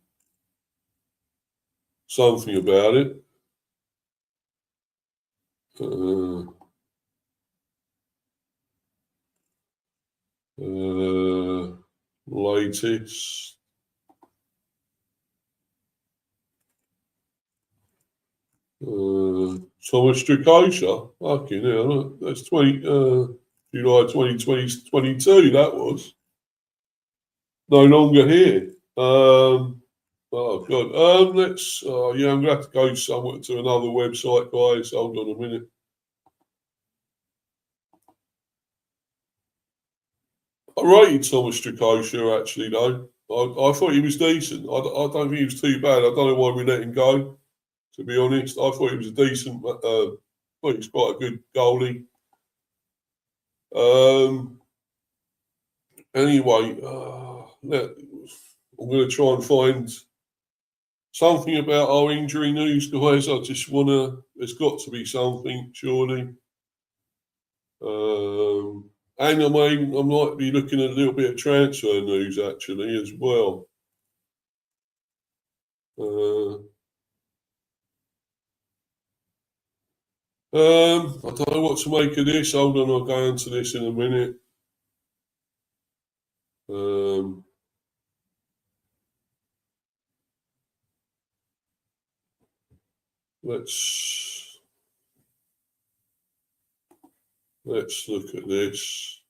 something about it. Latest. Thomas Strakosha. Fucking hell, that's 20 July 2022. That was no longer here. Oh god. I'm gonna have to go somewhere to another website, guys. Hold on a minute. I rated Thomas Strakosha actually, though. I thought he was decent. I don't think he was too bad. I don't know why we let him go. To be honest, I thought he was a decent. I thought he was quite a good goalie. Anyway, I'm going to try and find something about our injury news, guys. I just want to. There's got to be something, surely. And I might be looking at a little bit of transfer news actually as well. I don't know what to make of this. Hold on, I'll go into this in a minute. Let's Let's look at this.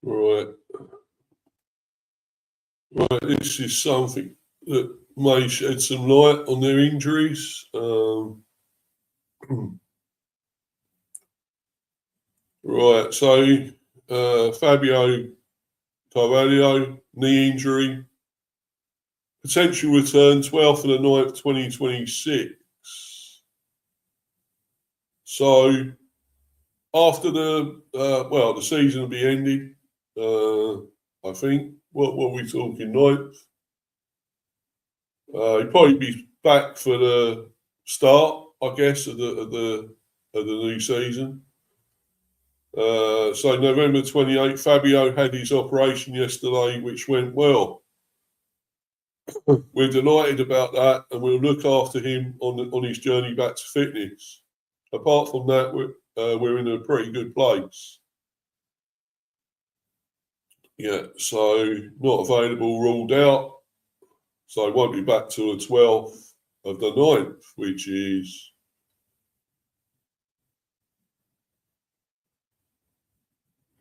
Right. Right, this is something that may shed some light on their injuries. Right, so Fabio Carvalho, knee injury, potential return 12th of the 9th, 2026. So after the season will be ended, I think. What were we talking, 9th? He'd probably be back for the start, I guess, of the new season. So November 28th, Fabio had his operation yesterday, which went well. We're delighted about that, and we'll look after him on his journey back to fitness. Apart from that, we're in a pretty good place. Yeah, so not available, ruled out. So won't be back till the 12th of the 9th, which is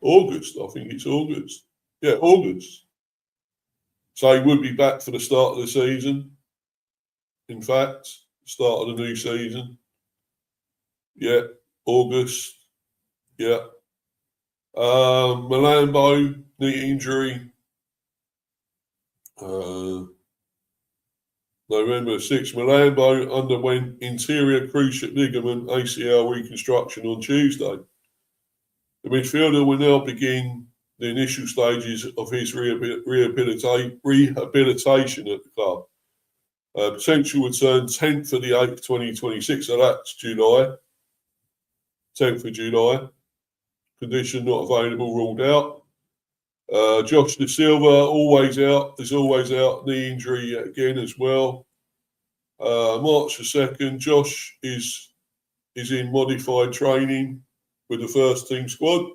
August. I think it's August. Yeah, August. So he would be back for the start of the season. In fact, start of the new season. Yeah, August. Yeah. Malambo, knee injury. November 6th, Malambo underwent interior cruciate ligament ACL reconstruction on Tuesday. The midfielder will now begin the initial stages of his rehabilitation at the club. Potential return 10th of the 8th, 2026. So that's July. 10th of July. Condition not available, ruled out. Josh De Silva, always out. Is always out. Knee injury again as well. March the 2nd, Josh is in modified training with the first team squad.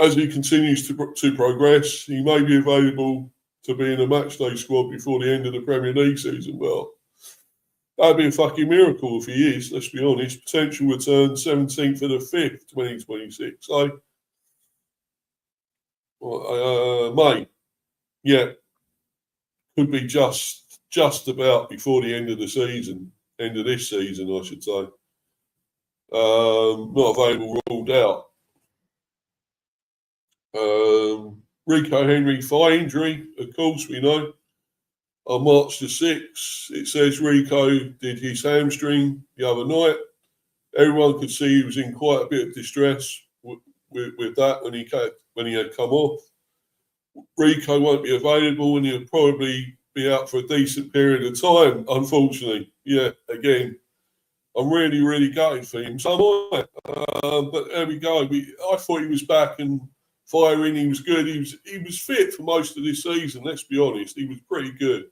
As he continues to progress, he may be available to be in a matchday squad before the end of the Premier League season. Well, that'd be a fucking miracle if he is, let's be honest. Potential return 17th of the 5th, 2026. So, May, yeah, could be just about before the end of the season, end of this season, I should say. Not available, ruled out. Rico Henry thigh injury, of course, we know. On March the 6th, it says Rico did his hamstring the other night. Everyone could see he was in quite a bit of distress with that when he had come off. Rico won't be available, and he'll probably be out for a decent period of time, unfortunately. Yeah, again, I'm really, really gutted for him. So am I. But there we go. I thought he was back and firing. He was good. He was fit for most of this season. Let's be honest. He was pretty good.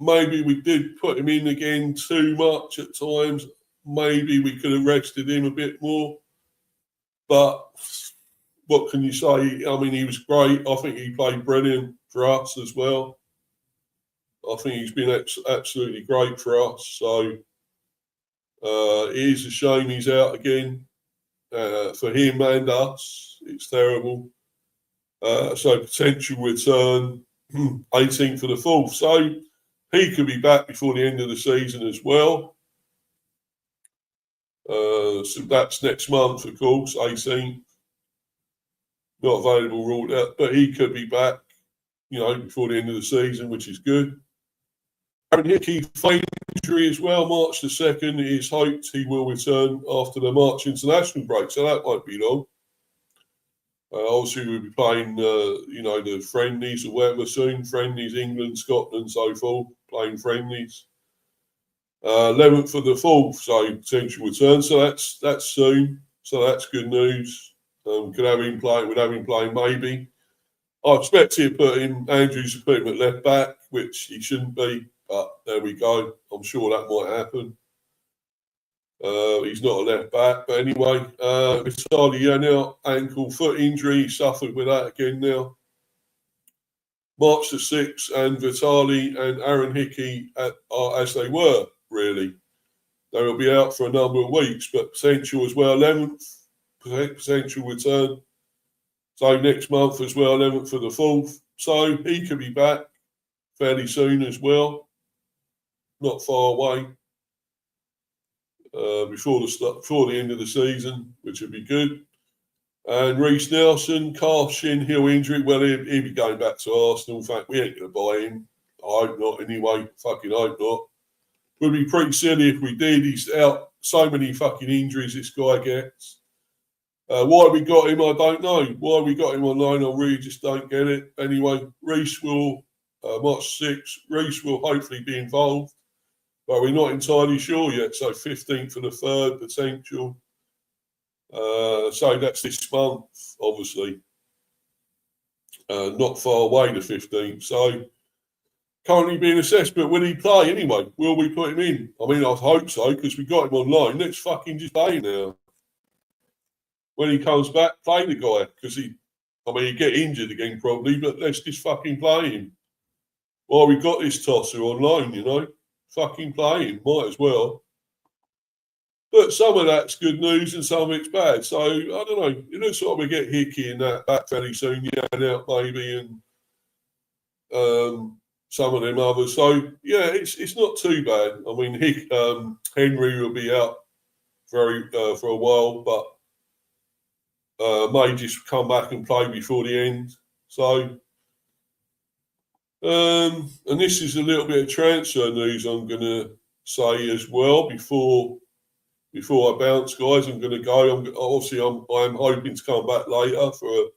Maybe we did put him in again too much at times. Maybe we could have rested him a bit more. But what can you say? I mean, he was great. I think he played brilliant for us as well. I think he's been absolutely great for us. So it is a shame he's out again for him and us. It's terrible. So potential return 18th of the 4th. So he could be back before the end of the season as well. So that's next month, of course, 18th. Not available, ruled out, but he could be back, before the end of the season, which is good. Aaron Hickey, thigh injury as well, March the 2nd. It is hoped he will return after the March international break, so that won't be long. Obviously, we'll be playing, the friendlies or whatever soon. Friendlies, England, Scotland, so forth, playing friendlies. 11th for the 4th, so potential return. So that's soon. So that's good news. Could have him playing. Would have him playing maybe. I expect to put him Andrews to put him at left back, which he shouldn't be. But there we go. I'm sure that might happen. He's not a left back, but anyway, Vitali now ankle foot injury. He suffered with that again now. March the 6th, and Vitali and Aaron Hickey are as they were, really. They will be out for a number of weeks, but potential as well, 11th, potential return. So next month as well, 11th for the 4th. So he could be back fairly soon as well. Not far away. Before the end of the season, which would be good. And Reece Nelson, calf shin heel injury. Well, he'll be going back to Arsenal. In fact, we ain't going to buy him. I hope not anyway. Fucking hope not. Would be pretty silly if we did. He's out so many fucking injuries this guy gets. Why we got him, I don't know. Why we got him online, I really just don't get it. Anyway, Reece will, March 6th, Reece will hopefully be involved. But we're not entirely sure yet. So 15th for the 3rd potential. So that's this month, obviously. Not far away, the 15th. So currently being assessed, but will he play anyway? Will we put him in? I mean, I hope so, because we got him online. Let's fucking just play now. When he comes back, play the guy, because he'd get injured again probably, but let's just fucking play him. Well, we got this tosser online, you know. Fucking play him, might as well. But some of that's good news and some of it's bad. So, I don't know. It looks like we get Hickey in that back fairly soon, out maybe, and some of them others. So, yeah, it's not too bad. I mean, Henry will be out for a while, but may just come back and play before the end. So, and this is a little bit of transfer news I'm going to say as well before I bounce, guys. I'm going to go. I'm hoping to come back later for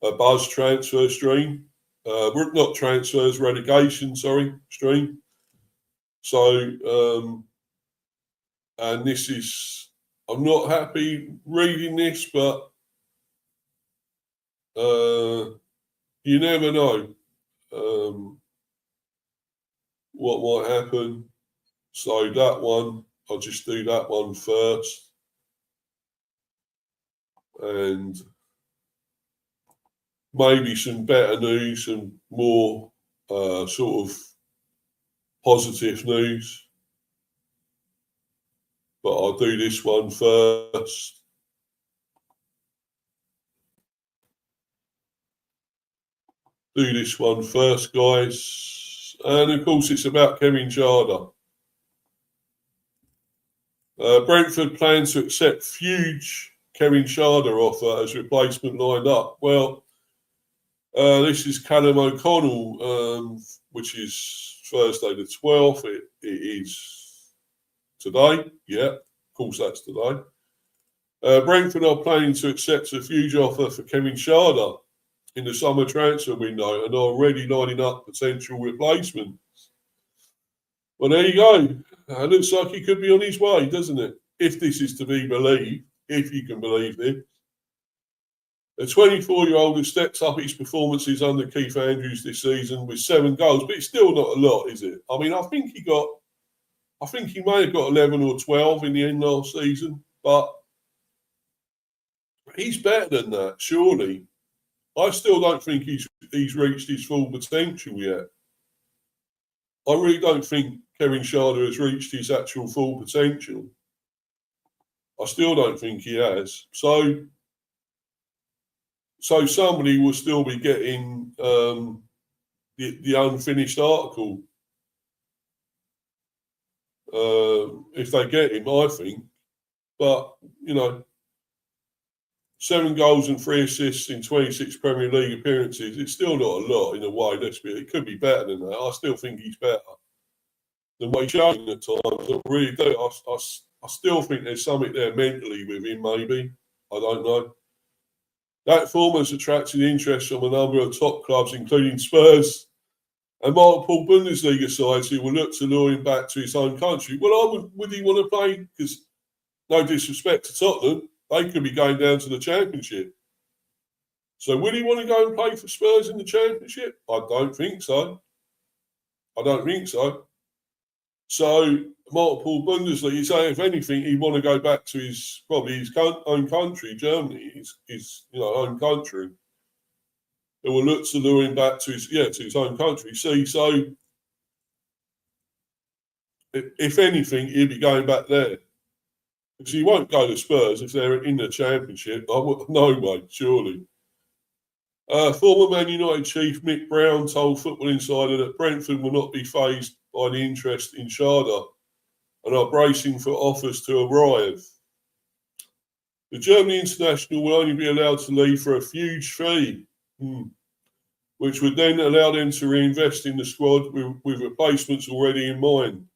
a Buzz transfer stream. Not transfers, relegation, stream. So, and this is, I'm not happy reading this, but you never know what might happen. So that one, I'll just do that one first. And maybe some better news and more sort of positive news. But I'll do this one first. Do this one first, guys. And of course, it's about Kevin Schade. Brentford plans to accept huge Kevin Schade offer as replacement lined up. Well, this is Callum O'Connell, which is Thursday the 12th. It is today. Yeah, of course that's today. Brentford are planning to accept a huge offer for Kevin Schade in the summer transfer window and are already lining up potential replacements. Well, there you go. It looks like he could be on his way, doesn't it? If this is to be believed, if you can believe this. A 24-year-old has stepped up his performances under Keith Andrews this season with 7 goals, but it's still not a lot, is it? I mean, I think he may have got 11 or 12 in the end last season, but he's better than that, surely. I still don't think he's reached his full potential yet. I really don't think Kevin Schade has reached his actual full potential. I still don't think he has. So somebody will still be getting the unfinished article if they get him, I think. But, 7 goals and 3 assists in 26 Premier League appearances. It's still not a lot in a way. It could be better than that. I still think he's better than what he's showing at times. I really do. I still think there's something there mentally with him, maybe. I don't know. That form has attracted interest from a number of top clubs, including Spurs and multiple Bundesliga sides who will look to lure him back to his home country. Well, would he want to play? Because no disrespect to Tottenham, they could be going down to the Championship. So would he want to go and play for Spurs in the Championship? I don't think so. I don't think so. So multiple Bundesliga, so if anything, he'd want to go back to his own country, Germany, his home country. It will look to lure him back to his home country. See, so if anything, he'd be going back there. Because he won't go to Spurs if they're in the Championship. No way, surely. Former Man United chief Mick Brown told Football Insider that Brentford will not be fazed by the interest in Sharda and are bracing for offers to arrive. The Germany international will only be allowed to leave for a huge fee, which would then allow them to reinvest in the squad with replacements already in mind.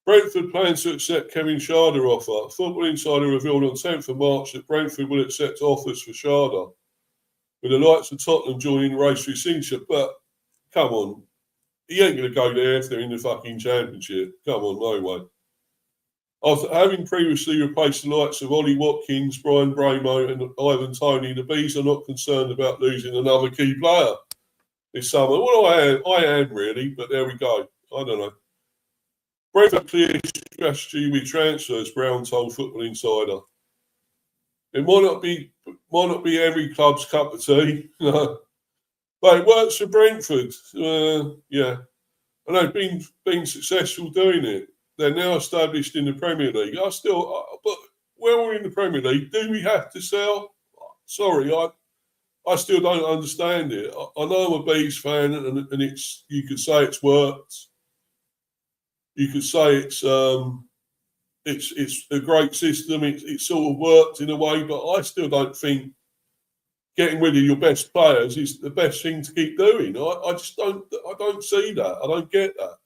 Brentford plans to accept Kevin Sharda offer. Football Insider revealed on 10th of March that Brentford will accept offers for Sharda, with the likes of Tottenham joining the race for his signature. But come on, he ain't going to go there if they're in the fucking Championship. Come on, no way. After having previously replaced the likes of Ollie Watkins, Brian Bramo and Ivan Toney, the Bees are not concerned about losing another key player this summer. Well, I am really, but there we go. I don't know. Brentford clear strategy with transfers, Brown told Football Insider. It might not be every club's cup of tea, but it works for Brentford. Yeah, and they've been successful doing it. They're now established in the Premier League. But when we're in the Premier League, do we have to sell? Sorry, I still don't understand it. I know I'm a Bees fan, and you could say it's worked. You could say it's a great system. It sort of worked in a way, but I still don't think getting rid of your best players is the best thing to keep doing. I just don't. I don't see that. I don't get that.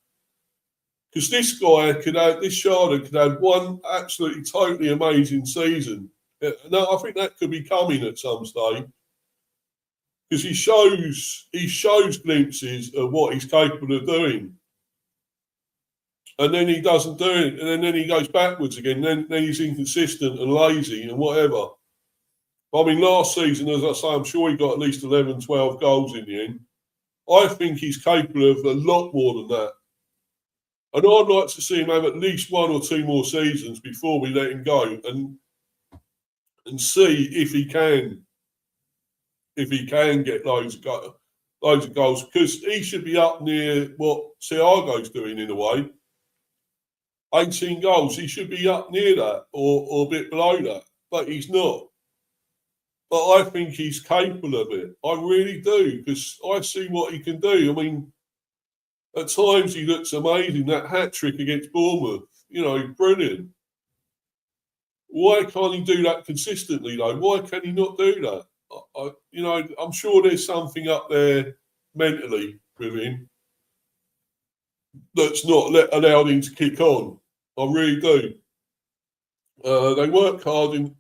Because this Sharda could have one absolutely totally amazing season. No, I think that could be coming at some stage. Because he shows glimpses of what he's capable of doing. And then he doesn't do it, and then he goes backwards again. Then he's inconsistent and lazy and whatever. But I mean, last season, as I say, I'm sure he got at least 11, 12 goals in the end. I think he's capable of a lot more than that. And I'd like to see him have at least one or two more seasons before we let him go and see if he can get loads of goals, because he should be up near what Thiago's doing in a way. 18 goals, he should be up near that or a bit below that, but he's not. But I think he's capable of it. I really do, because I see what he can do. I mean, at times he looks amazing. That hat-trick against Bournemouth, brilliant. Why can't he do that consistently, though? Why can he not do that? I'm sure there's something up there mentally with him that's not allowed him to kick on. I really do. They work hard in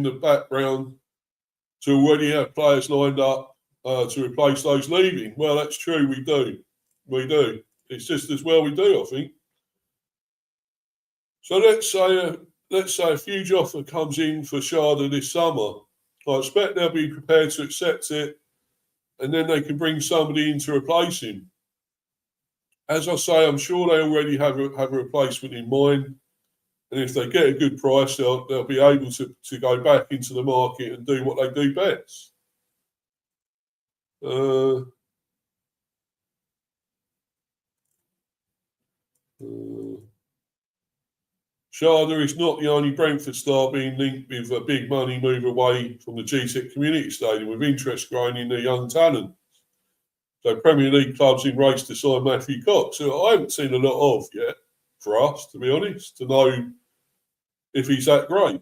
the background to already have players lined up to replace those leaving. Well, that's true. We do. It's just as well we do, I think. So let's say a huge offer comes in for Sharda this summer. I expect they'll be prepared to accept it, and then they can bring somebody in to replace him. As I say, I'm sure they already have a replacement in mind, and if they get a good price, they'll be able to go back into the market and do what they do best. Sharda is not the only Brentford star being linked with a big money move away from the Gtech Community Stadium, with interest growing in their young talent. So Premier League clubs in race to sign Matthew Cox, who I haven't seen a lot of yet, for us, to be honest, to know if he's that great.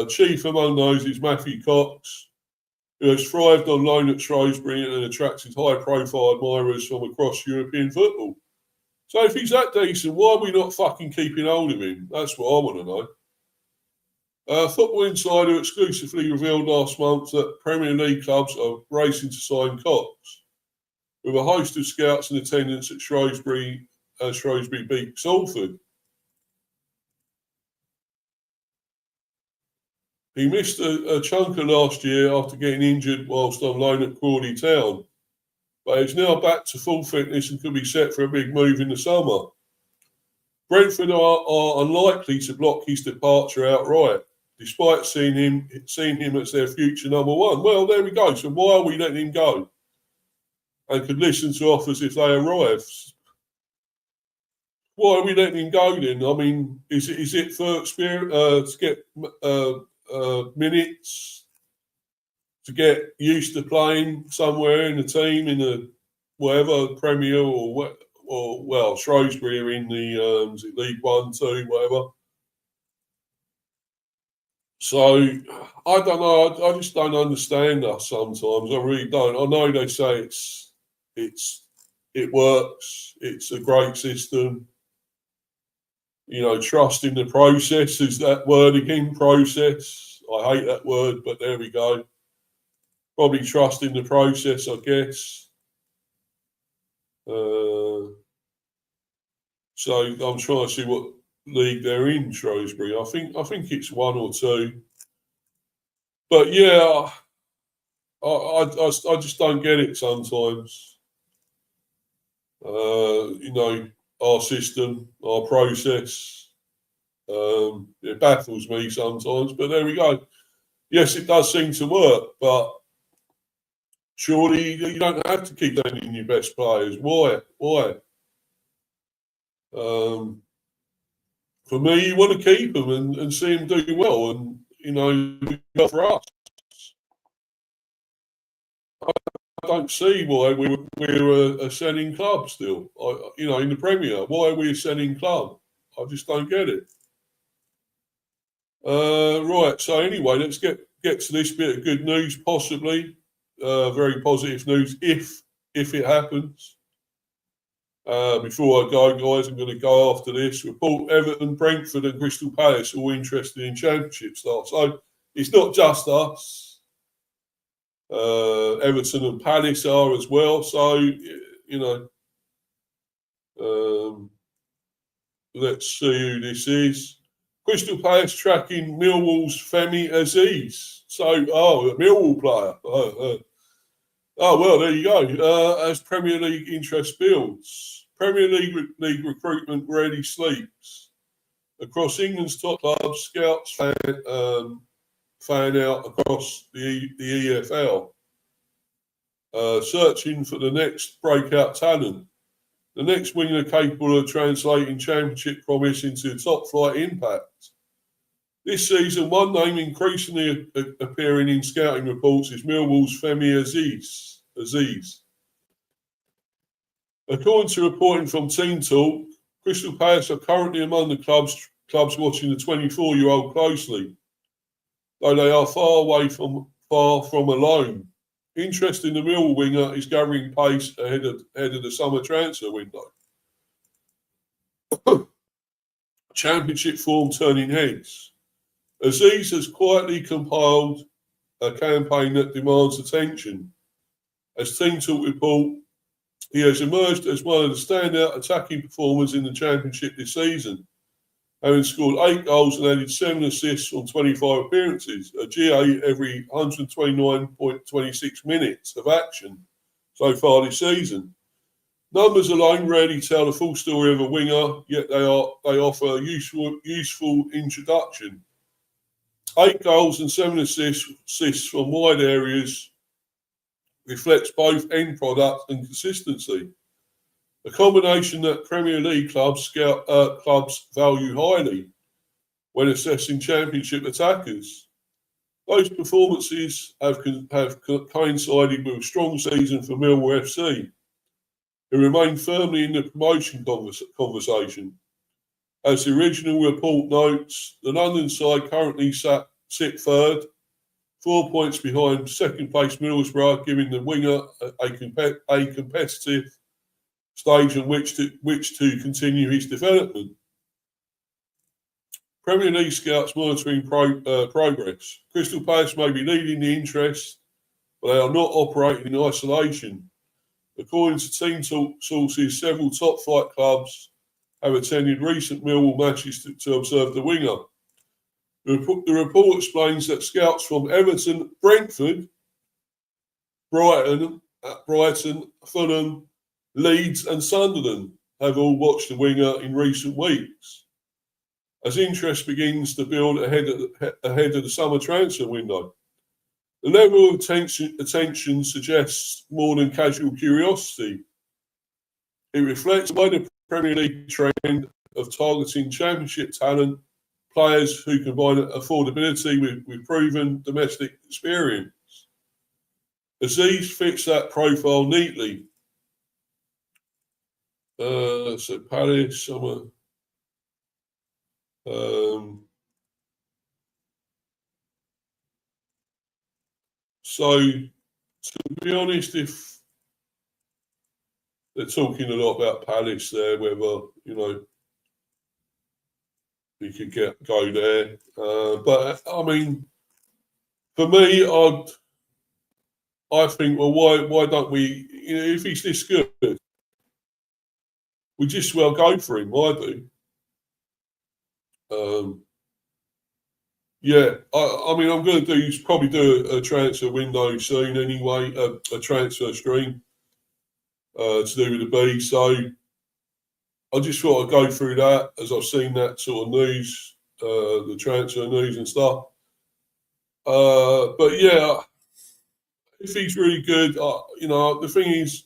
Chief among those is Matthew Cox, who has thrived on loan at Shrewsbury and attracted high-profile admirers from across European football. So if he's that decent, why are we not fucking keeping hold of him? That's what I want to know. Football Insider exclusively revealed last month that Premier League clubs are racing to sign Cox. with a host of scouts in attendance at Shrewsbury as Shrewsbury beat Salford. He missed a chunk of last year after getting injured whilst on loan at Crawley Town, but he's now back to full fitness and could be set for a big move in the summer. Brentford are unlikely to block his departure outright, despite seeing him as their future number one. Well, there we go. So why are we letting him go? And could listen to offers if they arrive. Why are we letting him go then? I mean, is it for experience to get minutes, to get used to playing somewhere in the team in a whatever Premier or well, Shrewsbury are in the League 1, 2, whatever. So I don't know. I just don't understand us sometimes. I really don't. I know they say it works. It's a great system. You know, trust in the process is that word again. Process. I hate that word, but there we go. Probably trust in the process, I guess. So I'm trying to see what league they're in, Shrewsbury. I think it's 1 or 2. But yeah, I just don't get it sometimes. You know, our system, our process, it baffles me sometimes. But there we go. Yes, it does seem to work, but surely you don't have to keep sending your best players. Why? For me, you want to keep them and see them do well, and you know, for us, I don't see why we're a selling club still. You know, in the Premier, why are we a selling club? I just don't get it. Right. So anyway, let's get to this bit of good news, possibly very positive news if it happens. Before I go, guys, I'm going to go after this. Report Everton, Brentford and Crystal Palace all interested in Championship start. So it's not just us. Everton and Palace are as well. So, you know, let's see who this is. Crystal Palace tracking Millwall's Femi Aziz. So, a Millwall player. Oh, well, there you go. As Premier League interest builds, Premier League recruitment rarely sleeps. Across England's top clubs, scouts fan out across the EFL, searching for the next breakout talent, the next winger capable of translating Championship promise into top-flight impact. This season, one name increasingly appearing in scouting reports is Millwall's Femi Aziz. According to reporting from Team Talk, Crystal Palace are currently among the clubs watching the 24-year-old closely, though they are far from alone. Interest in the Millwall winger is gathering pace ahead of the summer transfer window. Championship form turning heads. Aziz has quietly compiled a campaign that demands attention. As Team Talk report, he has emerged as one of the standout attacking performers in the Championship this season, having scored 8 goals and added 7 assists on 25 appearances, a GA every 129.26 minutes of action so far this season. Numbers alone rarely tell the full story of a winger, yet they offer a useful introduction. 8 goals and 7 assists from wide areas reflects both end product and consistency, a combination that Premier League clubs value highly when assessing Championship attackers. Those performances have coincided with a strong season for Millwall FC, who remain firmly in the promotion conversation. As the original report notes, the London side currently sit third, 4 points behind second-place Middlesbrough, giving the winger a competitive stage on which to continue his development. Premier League scouts monitoring progress. Crystal Palace may be leading the interest, but they are not operating in isolation. According to team sources, several top flight clubs have attended recent Millwall matches to observe the winger. The report explains that scouts from Everton, Brentford, Brighton, Fulham, Leeds and Sunderland have all watched the winger in recent weeks. As interest begins to build ahead of the summer transfer window, the level of attention suggests more than casual curiosity. It reflects the wider Premier League trend of targeting Championship talent, players who combine affordability with proven domestic experience. Aziz fits that profile neatly. So Palace, summer. So, to be honest, if they're talking a lot about Palace there, whether, you know, we could go there. But, I mean, for me, I think, well, why don't we, you know, if he's this good, we just well go for him. I do. Yeah, I mean, I'm going to probably do a transfer window soon anyway, a transfer stream to do with the B. So I just thought I'd go through that as I've seen that sort of news, the transfer news and stuff. But yeah, if he's really good, you know, the thing is,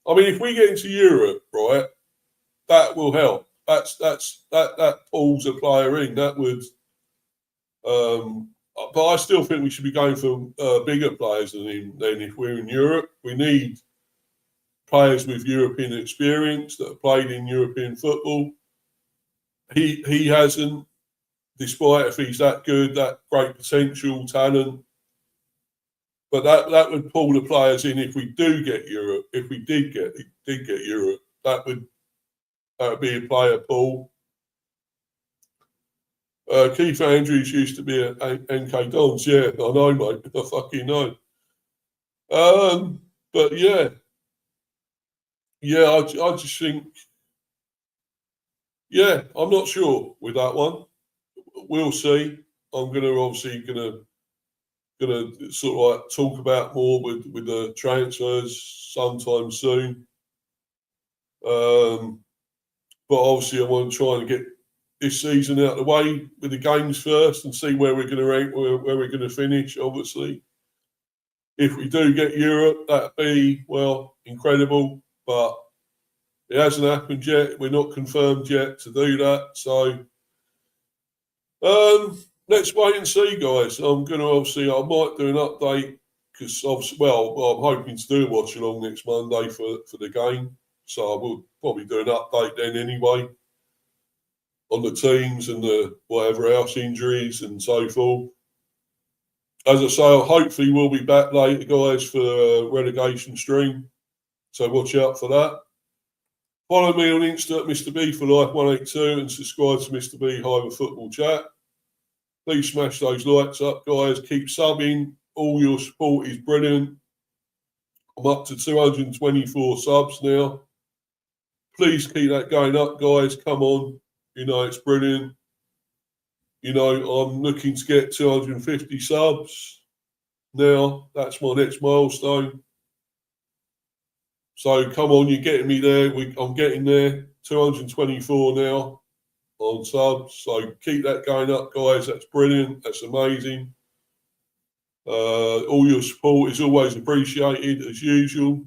I mean, if we get into Europe, right, that will help. That pulls a player in. That would. But I still think we should be going for bigger players than him. Then, if we're in Europe, we need players with European experience that have played in European football. He hasn't, despite if he's that good, that great potential, talent. But that would pull the players in if we do get Europe. If we did get Europe, that would be a player pool. Keith Andrews used to be at NK Dons. Yeah, I know, mate. I fucking know. But yeah, I just think, yeah, I'm not sure with that one. We'll see. I'm obviously gonna sort of like talk about more with the transfers sometime soon. But obviously I want to try and get this season out of the way with the games first and see where we're going to rank, where we're going to finish, obviously. If we do get Europe, that'd be, well, incredible. But it hasn't happened yet. We're not confirmed yet to do that. So let's wait and see, guys. I'm going to obviously, I might do an update because, well, I'm hoping to do a watch along next Monday for the game. So I will probably do an update then anyway on the teams and the whatever else, injuries and so forth. As I say, hopefully we'll be back later, guys, for a relegation stream. So watch out for that. Follow me on Insta at Mr. B for Life 182 and subscribe to Mr. B Hyper Football Chat. Please smash those likes up, guys. Keep subbing. All your support is brilliant. I'm up to 224 subs now. Please keep that going up, guys. Come on. You know, it's brilliant. You know, I'm looking to get 250 subs now. That's my next milestone. So come on, you're getting me there. I'm getting there. 224 now on subs. So keep that going up, guys. That's brilliant. That's amazing. All your support is always appreciated, as usual.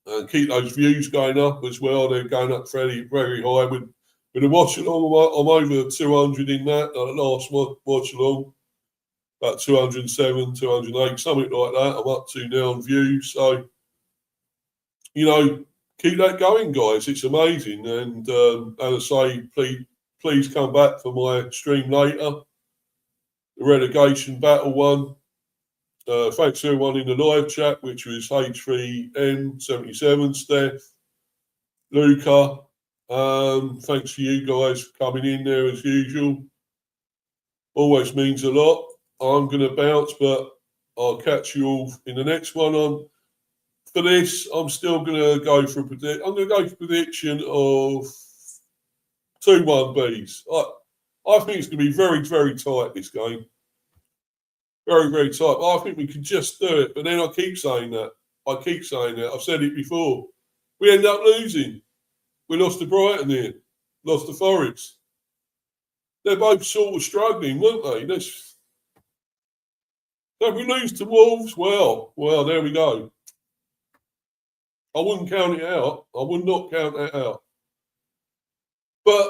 And keep those views going up as well. They're going up very, very high. With the watch along, I'm over 200 in that. Last watch along, about 207, 208, something like that. I'm up to now on views. So, you know, keep that going, guys. It's amazing. And as I say, please come back for my stream later. The relegation battle one. Thanks to everyone in the live chat, which was H3N77, Steph, Luca. Thanks to you guys for coming in there as usual. Always means a lot. I'm going to bounce, but I'll catch you all in the next one. for this, I'm still going to go for a prediction. I'm going to go for a prediction of 2-1 Bees. I think it's going to be very, very tight, this game. Very, very tight. But I think we can just do it. But then I keep saying that. I've said it before. We end up losing. We lost to Brighton here. Lost to Forest. They're both sort of struggling, weren't they? So if we lose to Wolves, well, there we go. I wouldn't count it out. I would not count that out. But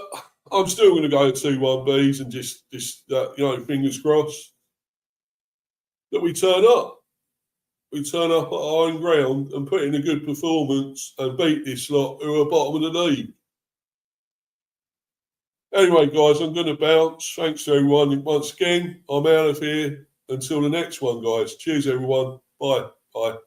I'm still going to go 2-1 Bees and just fingers crossed that we turn up. We turn up at our own ground and put in a good performance and beat this lot who are bottom of the league. Anyway, guys, I'm going to bounce. Thanks to everyone. Once again, I'm out of here. Until the next one, guys. Cheers, everyone. Bye. Bye.